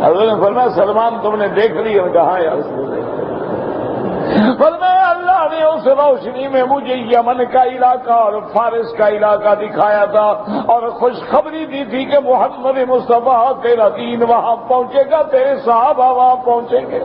حضرت نے فرمایا سلمان تم نے دیکھ لی؟ اور کہا یا رسول اللہ۔ فرمایا اللہ نے اس روشنی میں مجھے یمن کا علاقہ اور فارس کا علاقہ دکھایا تھا اور خوشخبری دی تھی کہ محمد مصطفیٰ تیرا دین وہاں پہنچے گا، تیرے صحابہ وہاں پہنچیں گے۔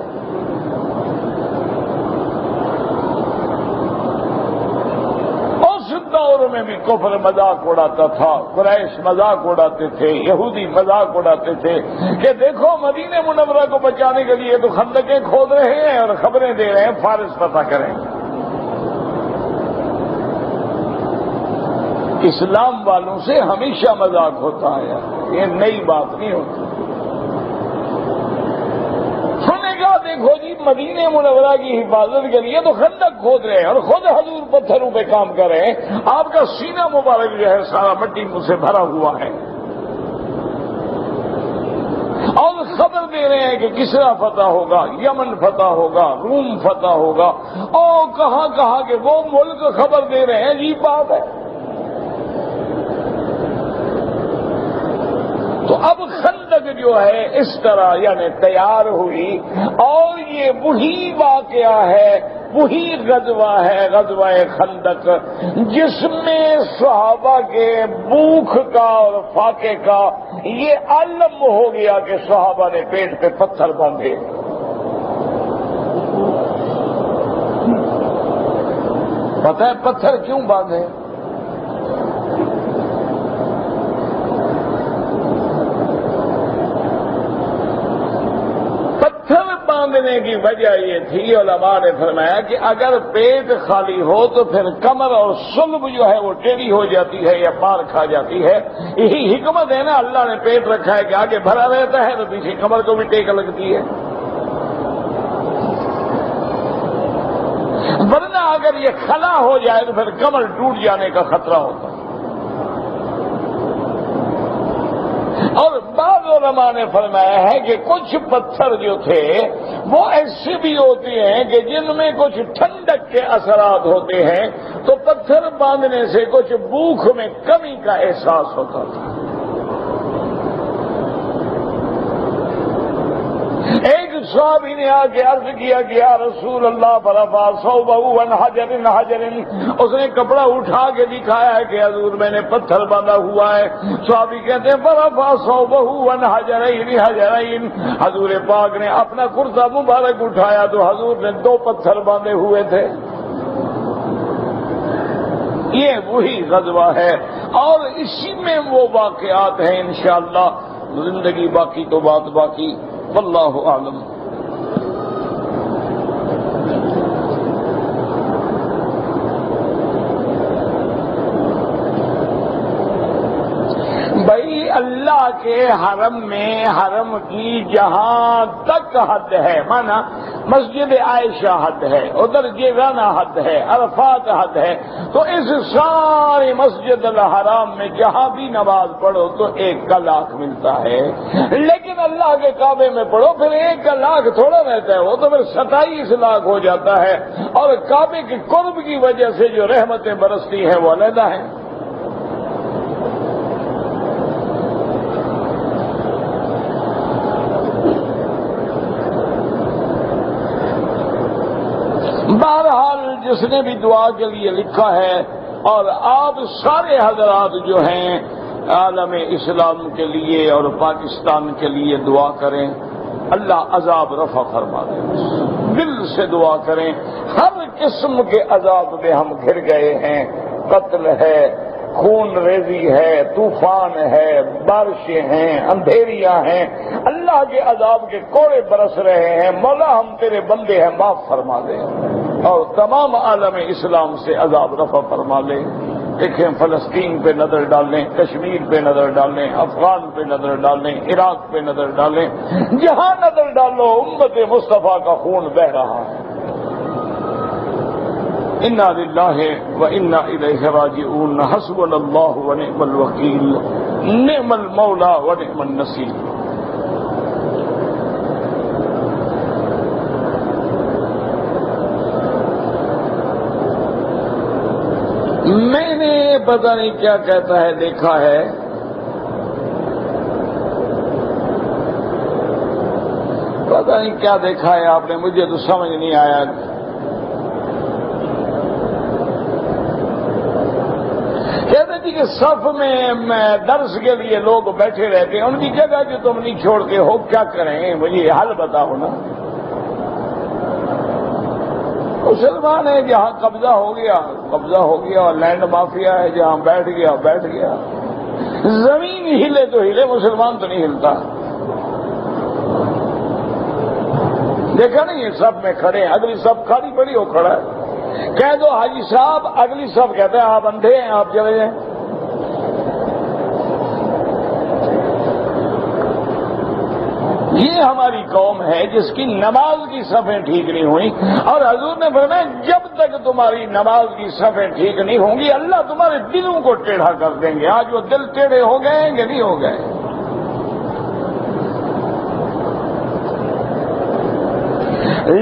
دور میں بھی کفر مذاق اڑاتا تھا، قریش مذاق اڑاتے تھے، یہودی مذاق اڑاتے تھے کہ دیکھو مدینہ منورہ کو بچانے کے لیے تو خندقیں کھود رہے ہیں اور خبریں دے رہے ہیں فارس فتح کریں۔ اسلام والوں سے ہمیشہ مذاق ہوتا ہے، یہ نئی بات نہیں ہوتی۔ دیکھو جی مدینہ منورہ کی حفاظت کے لیے تو خندق کھود رہے ہیں اور خود حضور پتھروں پہ کام کر رہے ہیں، آپ کا سینہ مبارک جو ہے سارا مٹی سے بھرا ہوا ہے، اور خبر دے رہے ہیں کہ کسرا فتح ہوگا، یمن فتح ہوگا، روم فتح ہوگا، اور کہاں کہاں کے وہ ملک خبر دے رہے ہیں۔ عجیب بات ہے۔ تو اب خندق جو ہے اس طرح یعنی تیار ہوئی، اور یہ وہی واقعہ ہے، وہی غزوہ ہے، غزوہ خندق، جس میں صحابہ کے بھوک کا اور فاقے کا یہ عالم ہو گیا کہ صحابہ نے پیٹ پہ پتھر باندھے۔ پتہ ہے پتھر کیوں باندھے؟ باندھنے کی وجہ یہ تھی، علماء نے فرمایا کہ اگر پیٹ خالی ہو تو پھر کمر اور صلب جو ہے وہ ٹیڑھی ہو جاتی ہے یا مار کھا جاتی ہے۔ یہی حکمت ہے نا، اللہ نے پیٹ رکھا ہے کہ آگے بھرا رہتا ہے تو پیچھے کمر کو بھی ٹیک لگتی ہے، ورنہ اگر یہ خلا ہو جائے تو پھر کمر ٹوٹ جانے کا خطرہ ہوتا ہے۔ اور بعض علماء نے فرمایا ہے کہ کچھ پتھر جو تھے وہ ایسے بھی ہوتے ہیں کہ جن میں کچھ ٹھنڈک کے اثرات ہوتے ہیں، تو پتھر باندھنے سے کچھ بھوک میں کمی کا احساس ہوتا تھا۔ ایک صحابی نے آ کے عرض کیا کہ یا رسول اللہ فرفع ثوبہ عن حجر حجر، اس نے کپڑا اٹھا کے دکھایا ہے کہ حضور میں نے پتھر باندھا ہوا ہے۔ صحابی کہتے ہیں فرفع ثوبہ عن حجرین حجرین، حضور پاک نے اپنا کرتا مبارک اٹھایا تو حضور نے 2 پتھر باندھے ہوئے تھے۔ یہ وہی غزوہ ہے، اور اسی میں وہ واقعات ہیں انشاءاللہ۔ زندگی باقی تو بات باقی، واللہ اعلم۔ بھائی اللہ کے حرم میں، حرم کی جہاں تک حد ہے، مانا مسجد عائشہ حد ہے، ادھر جیرانہ حد ہے، عرفات حد ہے، تو اس ساری مسجد الحرام میں جہاں بھی نماز پڑھو تو 1 کا لاکھ ملتا ہے، لیکن اللہ کے کعبے میں پڑھو پھر 1 کا لاکھ تھوڑا رہتا ہے، وہ تو پھر 27 لاکھ ہو جاتا ہے، اور کعبے کے قرب کی وجہ سے جو رحمتیں برستی ہیں وہ علیحدہ ہیں۔ بہرحال جس نے بھی دعا کے لیے لکھا ہے، اور آپ سارے حضرات جو ہیں عالم اسلام کے لیے اور پاکستان کے لیے دعا کریں، اللہ عذاب رفع فرما دے، دل سے دعا کریں۔ ہر قسم کے عذاب میں ہم گھر گئے ہیں، قتل ہے، خون ریزی ہے، طوفان ہے، بارشیں ہیں، اندھیریاں ہیں، اللہ کے عذاب کے کوڑے برس رہے ہیں، مولا ہم تیرے بندے ہیں، معاف فرما دے، اور تمام عالم اسلام سے عذاب رفع فرما لے۔ دیکھیں فلسطین پہ نظر ڈالیں، کشمیر پہ نظر ڈالیں، افغان پہ نظر ڈالیں، عراق پہ نظر ڈالیں، جہاں نظر ڈالو امت مصطفیٰ کا خون بہ رہا ہے۔ انا للہ و انا الیہ راجعون، حسبنا اللہ و نعم الوکیل، نعم المولا و نعم النصیر۔ میں نے پتہ نہیں کیا کہتا ہے دیکھا ہے، پتہ نہیں کیا دیکھا ہے آپ نے، مجھے تو سمجھ نہیں آیا۔ جس صف میں درس کے لیے لوگ بیٹھے رہتے ہیں ان کی جگہ جو تم نہیں چھوڑتے ہو کیا کریں؟ مجھے یہ حل بتاؤ نا۔ مسلمان ہے جہاں قبضہ ہو گیا اور لینڈ مافیا ہے جہاں بیٹھ گیا۔ زمین ہلے تو ہلے، مسلمان تو نہیں ہلتا۔ دیکھا نہیں یہ سب میں کھڑے ہیں، اگلی سب کھڑی پڑی ہو کھڑا ہے، کہہ دو حاجی صاحب، اگلی سب کہتے ہیں آپ اندھے ہیں، آپ چلے جائیں۔ یہ ہماری قوم ہے جس کی نماز کی صفیں ٹھیک نہیں ہوئی، اور حضور نے فرمایا جب تک تمہاری نماز کی صفیں ٹھیک نہیں ہوں گی اللہ تمہارے دلوں کو ٹیڑھا کر دیں گے۔ آج وہ دل ٹیڑھے ہو گئے ہیں کہ نہیں ہو گئے؟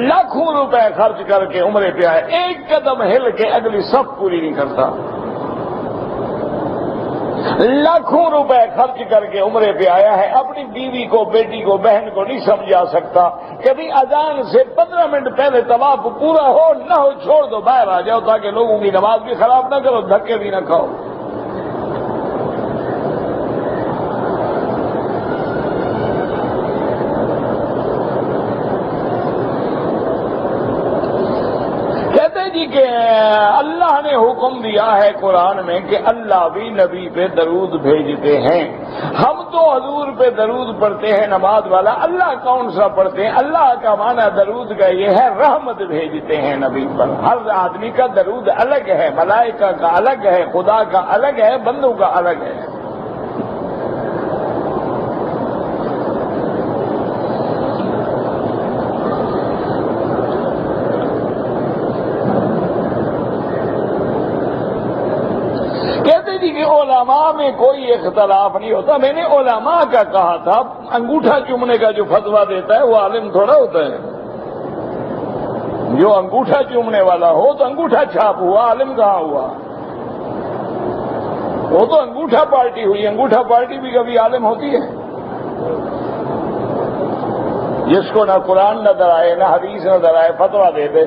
لاکھوں روپے خرچ کر کے عمرے پہ آئے، ایک قدم ہل کے اگلی صف پوری نہیں کرتا۔ لاکھوں روپے خرچ کر کے عمرے پہ آیا ہے، اپنی بیوی کو، بیٹی کو، بہن کو نہیں سمجھا سکتا۔ کبھی اذان سے 15 منٹ پہلے طواف پورا ہو نہ ہو چھوڑ دو، باہر آ جاؤ تاکہ لوگوں کی نماز بھی خراب نہ کرو، دھکے بھی نہ کھاؤ۔ کہ اللہ نے حکم دیا ہے قرآن میں کہ اللہ بھی نبی پہ درود بھیجتے ہیں۔ ہم تو حضور پہ درود پڑھتے ہیں نماز والا، اللہ کون سا پڑھتے ہیں؟ اللہ کا معنی درود کا یہ ہے رحمت بھیجتے ہیں نبی پر۔ ہر آدمی کا درود الگ ہے، ملائکہ کا الگ ہے، خدا کا الگ ہے، بندوں کا الگ ہے۔ علماء میں کوئی اختلاف نہیں ہوتا۔ میں نے علماء کا کہا تھا، انگوٹھا چومنے کا جو فتویٰ دیتا ہے وہ عالم تھوڑا ہوتا ہے۔ جو انگوٹھا چومنے والا ہو تو انگوٹھا چھاپ ہوا، عالم کہاں ہوا؟ وہ تو انگوٹھا پارٹی ہوئی، انگوٹھا پارٹی بھی کبھی عالم ہوتی ہے؟ جس کو نہ قرآن نظر آئے نہ حدیث نظر آئے فتویٰ دے دے۔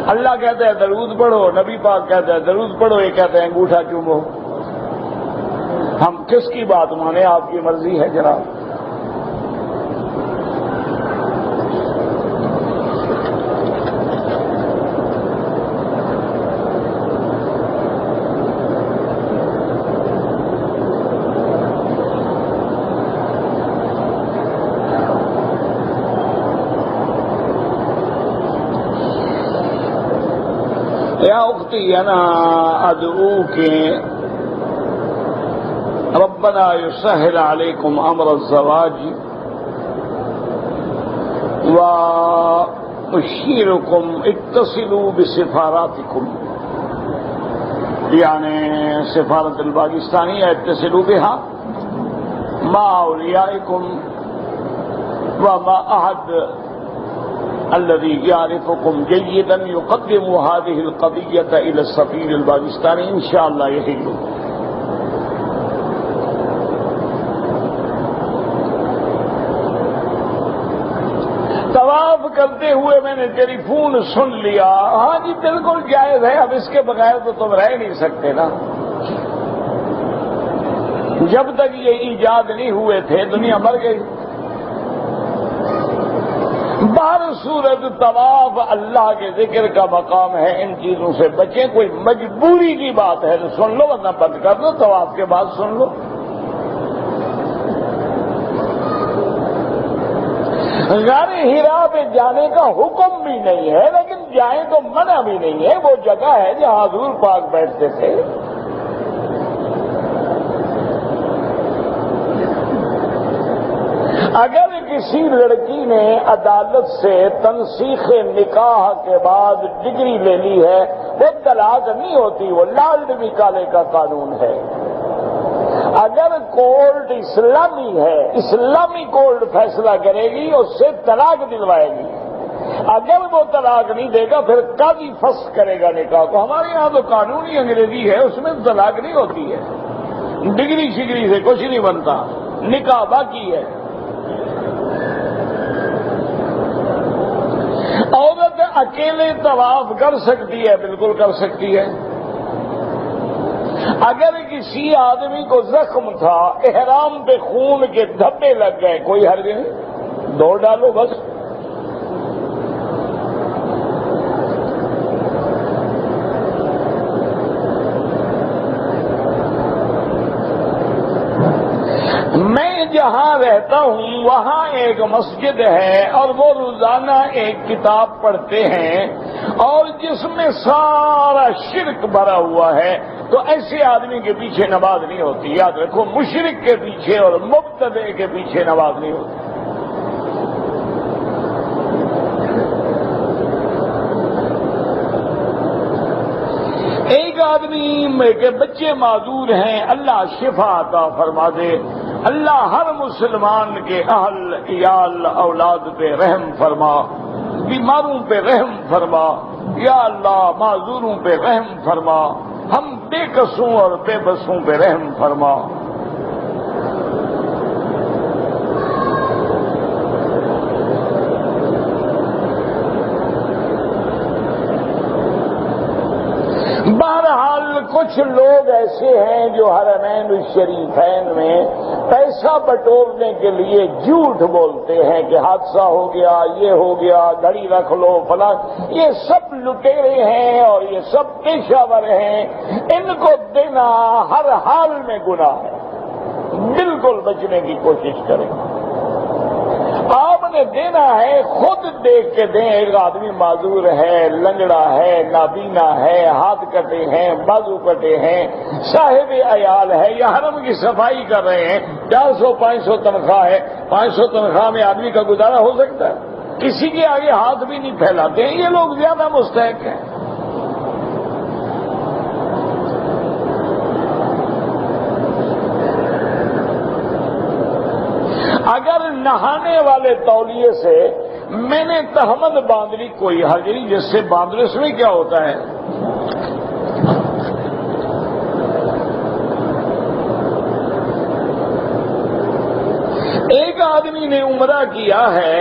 اللہ کہتا ہے درود پڑھو، نبی پاک کہتا ہے درود پڑھو، یہ کہتے ہیں انگوٹھا چومو۔ ہم کس کی بات مانیں؟ آپ کی مرضی ہے جناب۔ یا اختی انا ادعوک ربنا یسہل علیکم امر الزواج واشیرکم اتصلوا بسفاراتکم، یعنی سفارت الپاکستانیہ اتصلوا بها مع اولیائکم وما احد الذي يعرفكم جيدا يقدم هذه القضية إلى السفير الپاکستانی انشاءاللہ يحل۔ طواف کرتے ہوئے میں نے ٹیلی فون سن لیا، ہاں جی بالکل جائز ہے، اب اس کے بغیر تو تم رہ نہیں سکتے نا۔ جب تک یہ ایجاد نہیں ہوئے تھے دنیا مر گئی۔ بہر صورت طواف اللہ کے ذکر کا مقام ہے، ان چیزوں سے بچیں۔ کوئی مجبوری کی بات ہے تو سن لو، ورنہ بند کر دو، طواف کے بعد سن لو۔ غار ہرا پہ جانے کا حکم بھی نہیں ہے، لیکن جائیں تو منع بھی نہیں ہے، وہ جگہ ہے جہاں حضور پاک بیٹھتے تھے۔ اگر کسی لڑکی نے عدالت سے تنسیخ نکاح کے بعد ڈگری لے لی ہے وہ طلاق نہیں ہوتی، وہ لال نکالے کا قانون ہے۔ اگر کورٹ اسلامی ہے، اسلامی کورٹ فیصلہ کرے گی، اس سے طلاق دلوائے گی۔ اگر وہ طلاق نہیں دے گا پھر قاضی فسخ کرے گا نکاح کو۔ ہمارے یہاں تو قانونی انگریزی ہے، اس میں طلاق نہیں ہوتی ہے، ڈگری شگری سے کچھ نہیں بنتا، نکاح باقی ہے۔ عورت اکیلے طواف کر سکتی ہے، بالکل کر سکتی ہے۔ اگر کسی آدمی کو زخم تھا، احرام پہ خون کے دھبے لگ گئے، کوئی حرج نہیں، دوڑ ڈالو بس۔ میں جہاں رہتا ہوں وہاں ایک مسجد ہے اور وہ روزانہ ایک کتاب پڑھتے ہیں اور جس میں سارا شرک بھرا ہوا ہے، تو ایسے آدمی کے پیچھے نماز نہیں ہوتی۔ یاد رکھو، مشرک کے پیچھے اور مبتدع کے پیچھے نماز نہیں ہوتی۔ ایک آدمی کے بچے معذور ہیں، اللہ شفا عطا فرما دے۔ اللہ ہر مسلمان کے اہل، عیال، اولاد پہ رحم فرما، بیماروں پہ رحم فرما، یا اللہ معذوروں پہ رحم فرما، ہم بے کسوں اور بے بسوں پہ رحم فرما۔ بہرحال کچھ لوگ ایسے ہیں جو حرمین الشریفین میں پیسہ بٹورنے کے لیے جھوٹ بولتے ہیں کہ حادثہ ہو گیا، یہ ہو گیا، گھڑی رکھ لو، فلاں۔ یہ سب لٹیرے ہیں اور یہ سب پیشہ ور ہیں، ان کو دینا ہر حال میں گناہ ہے، بالکل بچنے کی کوشش کریں۔ آپ نے دینا ہے، خود دیکھ کے دیں۔ ایک آدمی معذور ہے، لنگڑا ہے، نابینا ہے، ہاتھ کٹے ہیں، بازو کٹے ہیں، صاحب عیال ہے، یا حرم کی صفائی کر رہے ہیں، 400-500 تنخواہ ہے، 500 تنخواہ میں آدمی کا گزارا ہو سکتا ہے؟ کسی کے آگے ہاتھ بھی نہیں پھیلاتے ہیں، یہ لوگ زیادہ مستحق ہیں۔ اگر نہانے والے تولیے سے میں نے تہمت باندھ لی، کوئی حرج نہیں، جس سے باندھنے سے کیا ہوتا ہے؟ ایک آدمی نے عمرہ کیا ہے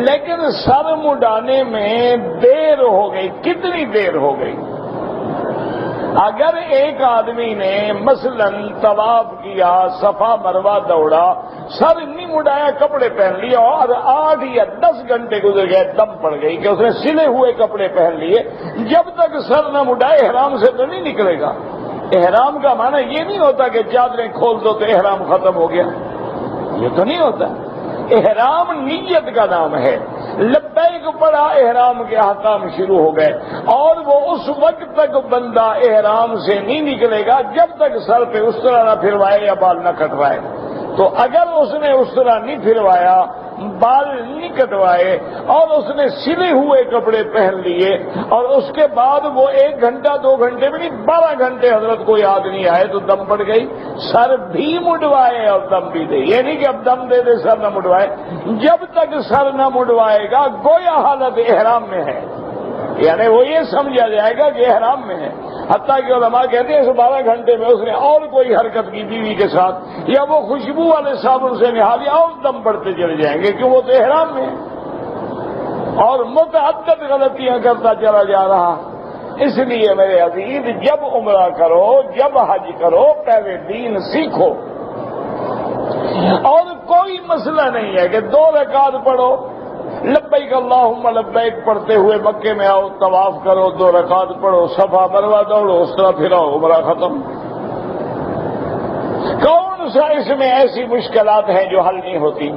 لیکن سر مڈانے میں دیر ہو گئی۔ کتنی دیر ہو گئی؟ اگر ایک آدمی نے مثلا طواف کیا، صفا مروہ دوڑا، سر نہیں مڈایا، کپڑے پہن لیے اور 8 یا 10 گھنٹے گزر گئے، دم پڑ گئی کہ اس نے سلے ہوئے کپڑے پہن لیے، جب تک سر نہ مڈائے احرام سے تو نہیں نکلے گا۔ احرام کا معنی یہ نہیں ہوتا کہ چادریں کھول دو تو احرام ختم ہو گیا، یہ تو نہیں ہوتا۔ احرام نیت کا نام ہے۔ لبیک پڑا، احرام کے احکام شروع ہو گئے، اور وہ اس وقت تک بندہ احرام سے نہیں نکلے گا جب تک سر پہ اس طرح نہ پھروائے یا بال نہ کٹوائے۔ تو اگر اس نے اس طرح نہیں پھروایا، بال نہیں کٹوائے اور اس نے سلے ہوئے کپڑے پہن لیے اور اس کے بعد وہ 1 گھنٹہ 2 گھنٹے میں نہیں 12 گھنٹے حضرت کوئی آدمی آئے تو دم پڑ گئی، سر بھی مڈوائے اور دم بھی دے۔ یہ نہیں کہ اب دم دے دے سر نہ مڈوائے، جب تک سر نہ مڈوائے گا گویا حالت احرام میں ہے، یعنی وہ یہ سمجھا جائے گا کہ احرام میں ہے۔ حتیٰ کہ علماء کہتے ہیں اس 12 گھنٹے میں اس نے اور کوئی حرکت کی بیوی کے ساتھ یا وہ خوشبو والے صابن سے نہا لیا اور دم پڑتے چلے جائیں گے، کیوں وہ تو احرام میں ہے اور متعدد غلطیاں کرتا چلا جا رہا۔ اس لیے میرے عزیز، جب عمرہ کرو، جب حج کرو، پہلے دین سیکھو، اور کوئی مسئلہ نہیں ہے کہ 2 رکعت پڑھو، لبیک اللہم لبیک پڑھتے ہوئے مکے میں آؤ، طواف کرو، 2 رکعت پڑھو، صفا مروہ دوڑو، اس طرح پھراؤ، عمرہ ختم۔ کون سا اس میں ایسی مشکلات ہیں جو حل نہیں ہوتی؟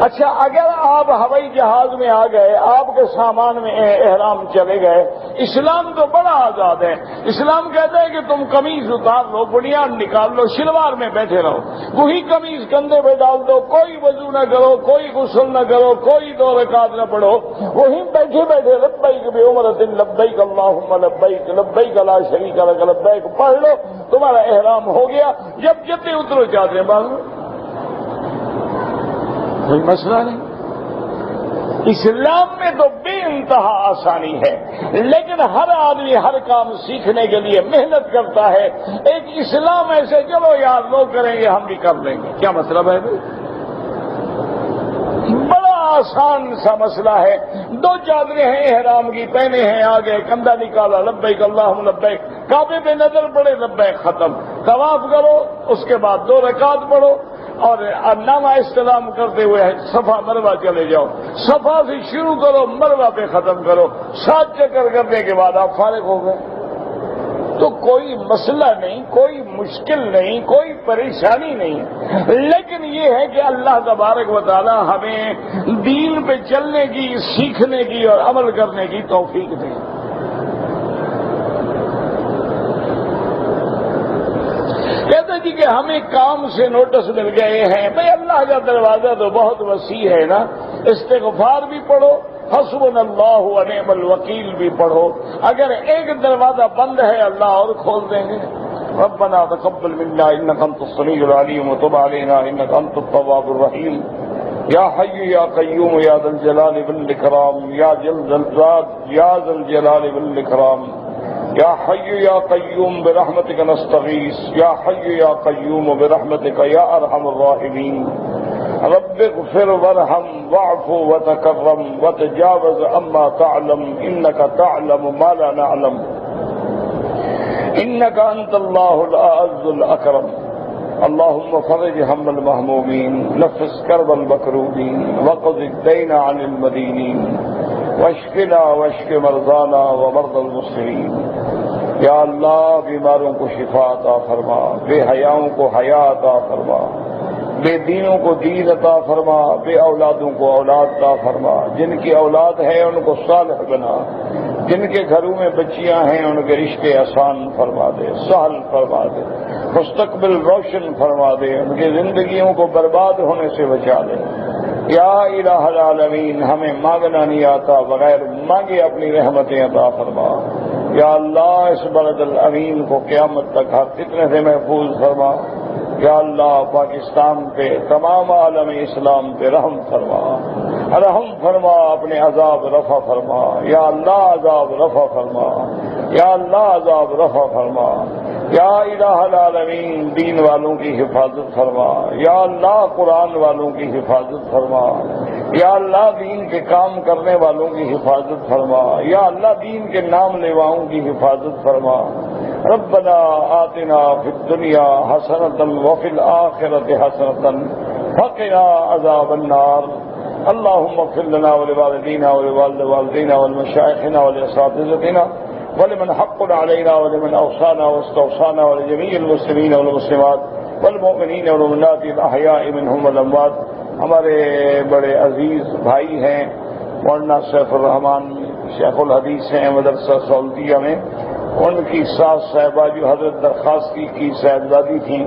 اچھا، اگر آپ ہوائی جہاز میں آ گئے، آپ کے سامان میں احرام چلے گئے، اسلام تو بڑا آزاد ہے۔ اسلام کہتا ہے کہ تم قمیض اتار لو، بنیاد نکال لو، شلوار میں بیٹھے رہو، وہی قمیض کندھے پہ ڈال دو، کوئی وضو نہ کرو، کوئی غسل نہ کرو، کوئی 2 رکعت نہ پڑھو، وہیں بیٹھے بیٹھے لبیک بعمرۃ لبیک اللہم لبیک لبیک لا شریک لک لبیک پڑھ لو، تمہارا احرام ہو گیا۔ جب جتنے اترو چادریں باندھ لو، کوئی مسئلہ نہیں۔ اسلام میں تو بے انتہا آسانی ہے، لیکن ہر آدمی ہر کام سیکھنے کے لیے محنت کرتا ہے۔ ایک اسلام ایسے چلو یار لوگ کریں گے ہم بھی کر لیں گے، کیا مطلب ہے بھائی؟ بڑا آسان سا مسئلہ ہے۔ 2 چادریں ہیں احرام کی، پہنے ہیں، آگے کندھا نکالا، لبیک اللہم لبیک، کعبے پہ نظر پڑے لبیک ختم، طواف کرو اس کے بعد 2 رکعت پڑھو اور نامہ استلام کرتے ہوئے صفا مروہ چلے جاؤ، صفا سے شروع کرو مروہ پہ ختم کرو، 7 چکر کرنے کے بعد آپ فارغ ہو گئے۔ تو کوئی مسئلہ نہیں، کوئی مشکل نہیں، کوئی پریشانی نہیں، لیکن یہ ہے کہ اللہ تبارک و تعالی ہمیں دین پہ چلنے کی، سیکھنے کی اور عمل کرنے کی توفیق دے۔ کہتے جی کہ ہمیں کام سے نوٹس مل گئے ہیں، بھئی اللہ کا دروازہ تو بہت وسیع ہے نا، استغفار بھی پڑھو، حسبنا اللہ و نعم الوکیل بھی پڑھو، اگر ایک دروازہ بند ہے اللہ اور کھول دیں گے۔ ربنا تقبل منا انک انت السمیع العلیم وتب علینا انک انت التواب الرحیم یا حی یا قیوم یا ذا الجلال والاکرام یا ذا الجلال والاکرام یا حی یا قیوم برحمتک نستغیث یا حی یا قیوم برحمتک یا ارحم الراحمین رب اغفر وارحم واعف وتکرم وتجاوز عما تعلم انك تعلم ما لا نعلم انك انت الله الاعز الاكرم اللهم فرج هم المهمومين نفس كرب المكروبين وقض الدين عن المدينين واشفنا واشف مرضانا ومرضى المسلمين یا اللہ بیماروں کو شفا عطا فرما، بے حیاؤں کو حیا عطا فرما، بے دینوں کو دین عطا فرما، بے اولادوں کو اولاد عطا فرما، جن کی اولاد ہے ان کو صالح بنا، جن کے گھروں میں بچیاں ہیں ان کے رشتے آسان فرما دے، سہل فرما دے، مستقبل روشن فرما دے، ان کی زندگیوں کو برباد ہونے سے بچا دے۔ یا الہ العالمین ہمیں مانگنا نہیں آتا، بغیر مانگے اپنی رحمتیں عطا فرما۔ یا اللہ اس بلد الامین کو قیامت تک ہر فتنے سے محفوظ فرما۔ یا اللہ پاکستان پہ، تمام عالم اسلام پہ رحم فرما، رحم فرما، اپنے عذاب رفع فرما۔ یا اللہ عذاب رفع فرما، یا اللہ عذاب رفع فرما۔ یا الہ العالمین دین والوں کی حفاظت فرما، یا اللہ قرآن والوں کی حفاظت فرما، یا اللہ دین کے کام کرنے والوں کی حفاظت فرما، یا اللہ دین کے نام لیواؤں کی حفاظت فرما۔ ربنا آتنا فی الدنیا حسنۃ وفی الآخرۃ حسنۃ وقنا عذاب النار۔ اللهم اغفر لنا ولوالدينا ولوالد والدينا ولمشايخنا ولأساتذتنا ولمن حق علينا ولمن أوصانا واستوصانا ولجميع المسلمين والمسلمات والمؤمنين والمؤمنات الأحياء منهم والأموات۔ ہمارے بڑے عزیز بھائی ہیں مولانا سیف الرحمان شیخ الحدیث ہیں مدرسہ سعودیہ میں، ان کی ساس صاحبہ جو حضرت درخواستی کی صاحبزادی تھیں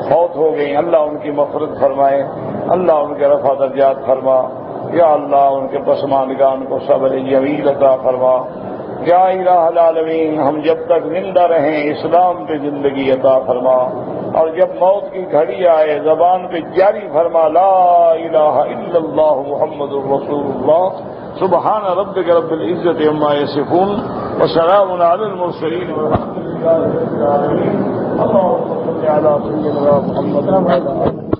فوت ہو گئی، اللہ ان کی مغفرت فرمائے، اللہ ان کے رفع درجات فرما۔ یا اللہ ان کے پسماندگان کو صبر جمیل عطا فرما۔ یا الہ العالمین ہم جب تک زندہ رہیں اسلام پہ زندگی عطا فرما، اور جب موت کی گھڑی آئے زبان پہ جاری فرما لا الہ الا اللہ محمد رسول اللہ۔ سبحان ربک رب العزت عما یصفون وسلام علی المرسلین والحمد للہ رب العالمین۔ اللهم صل علی سیدنا محمد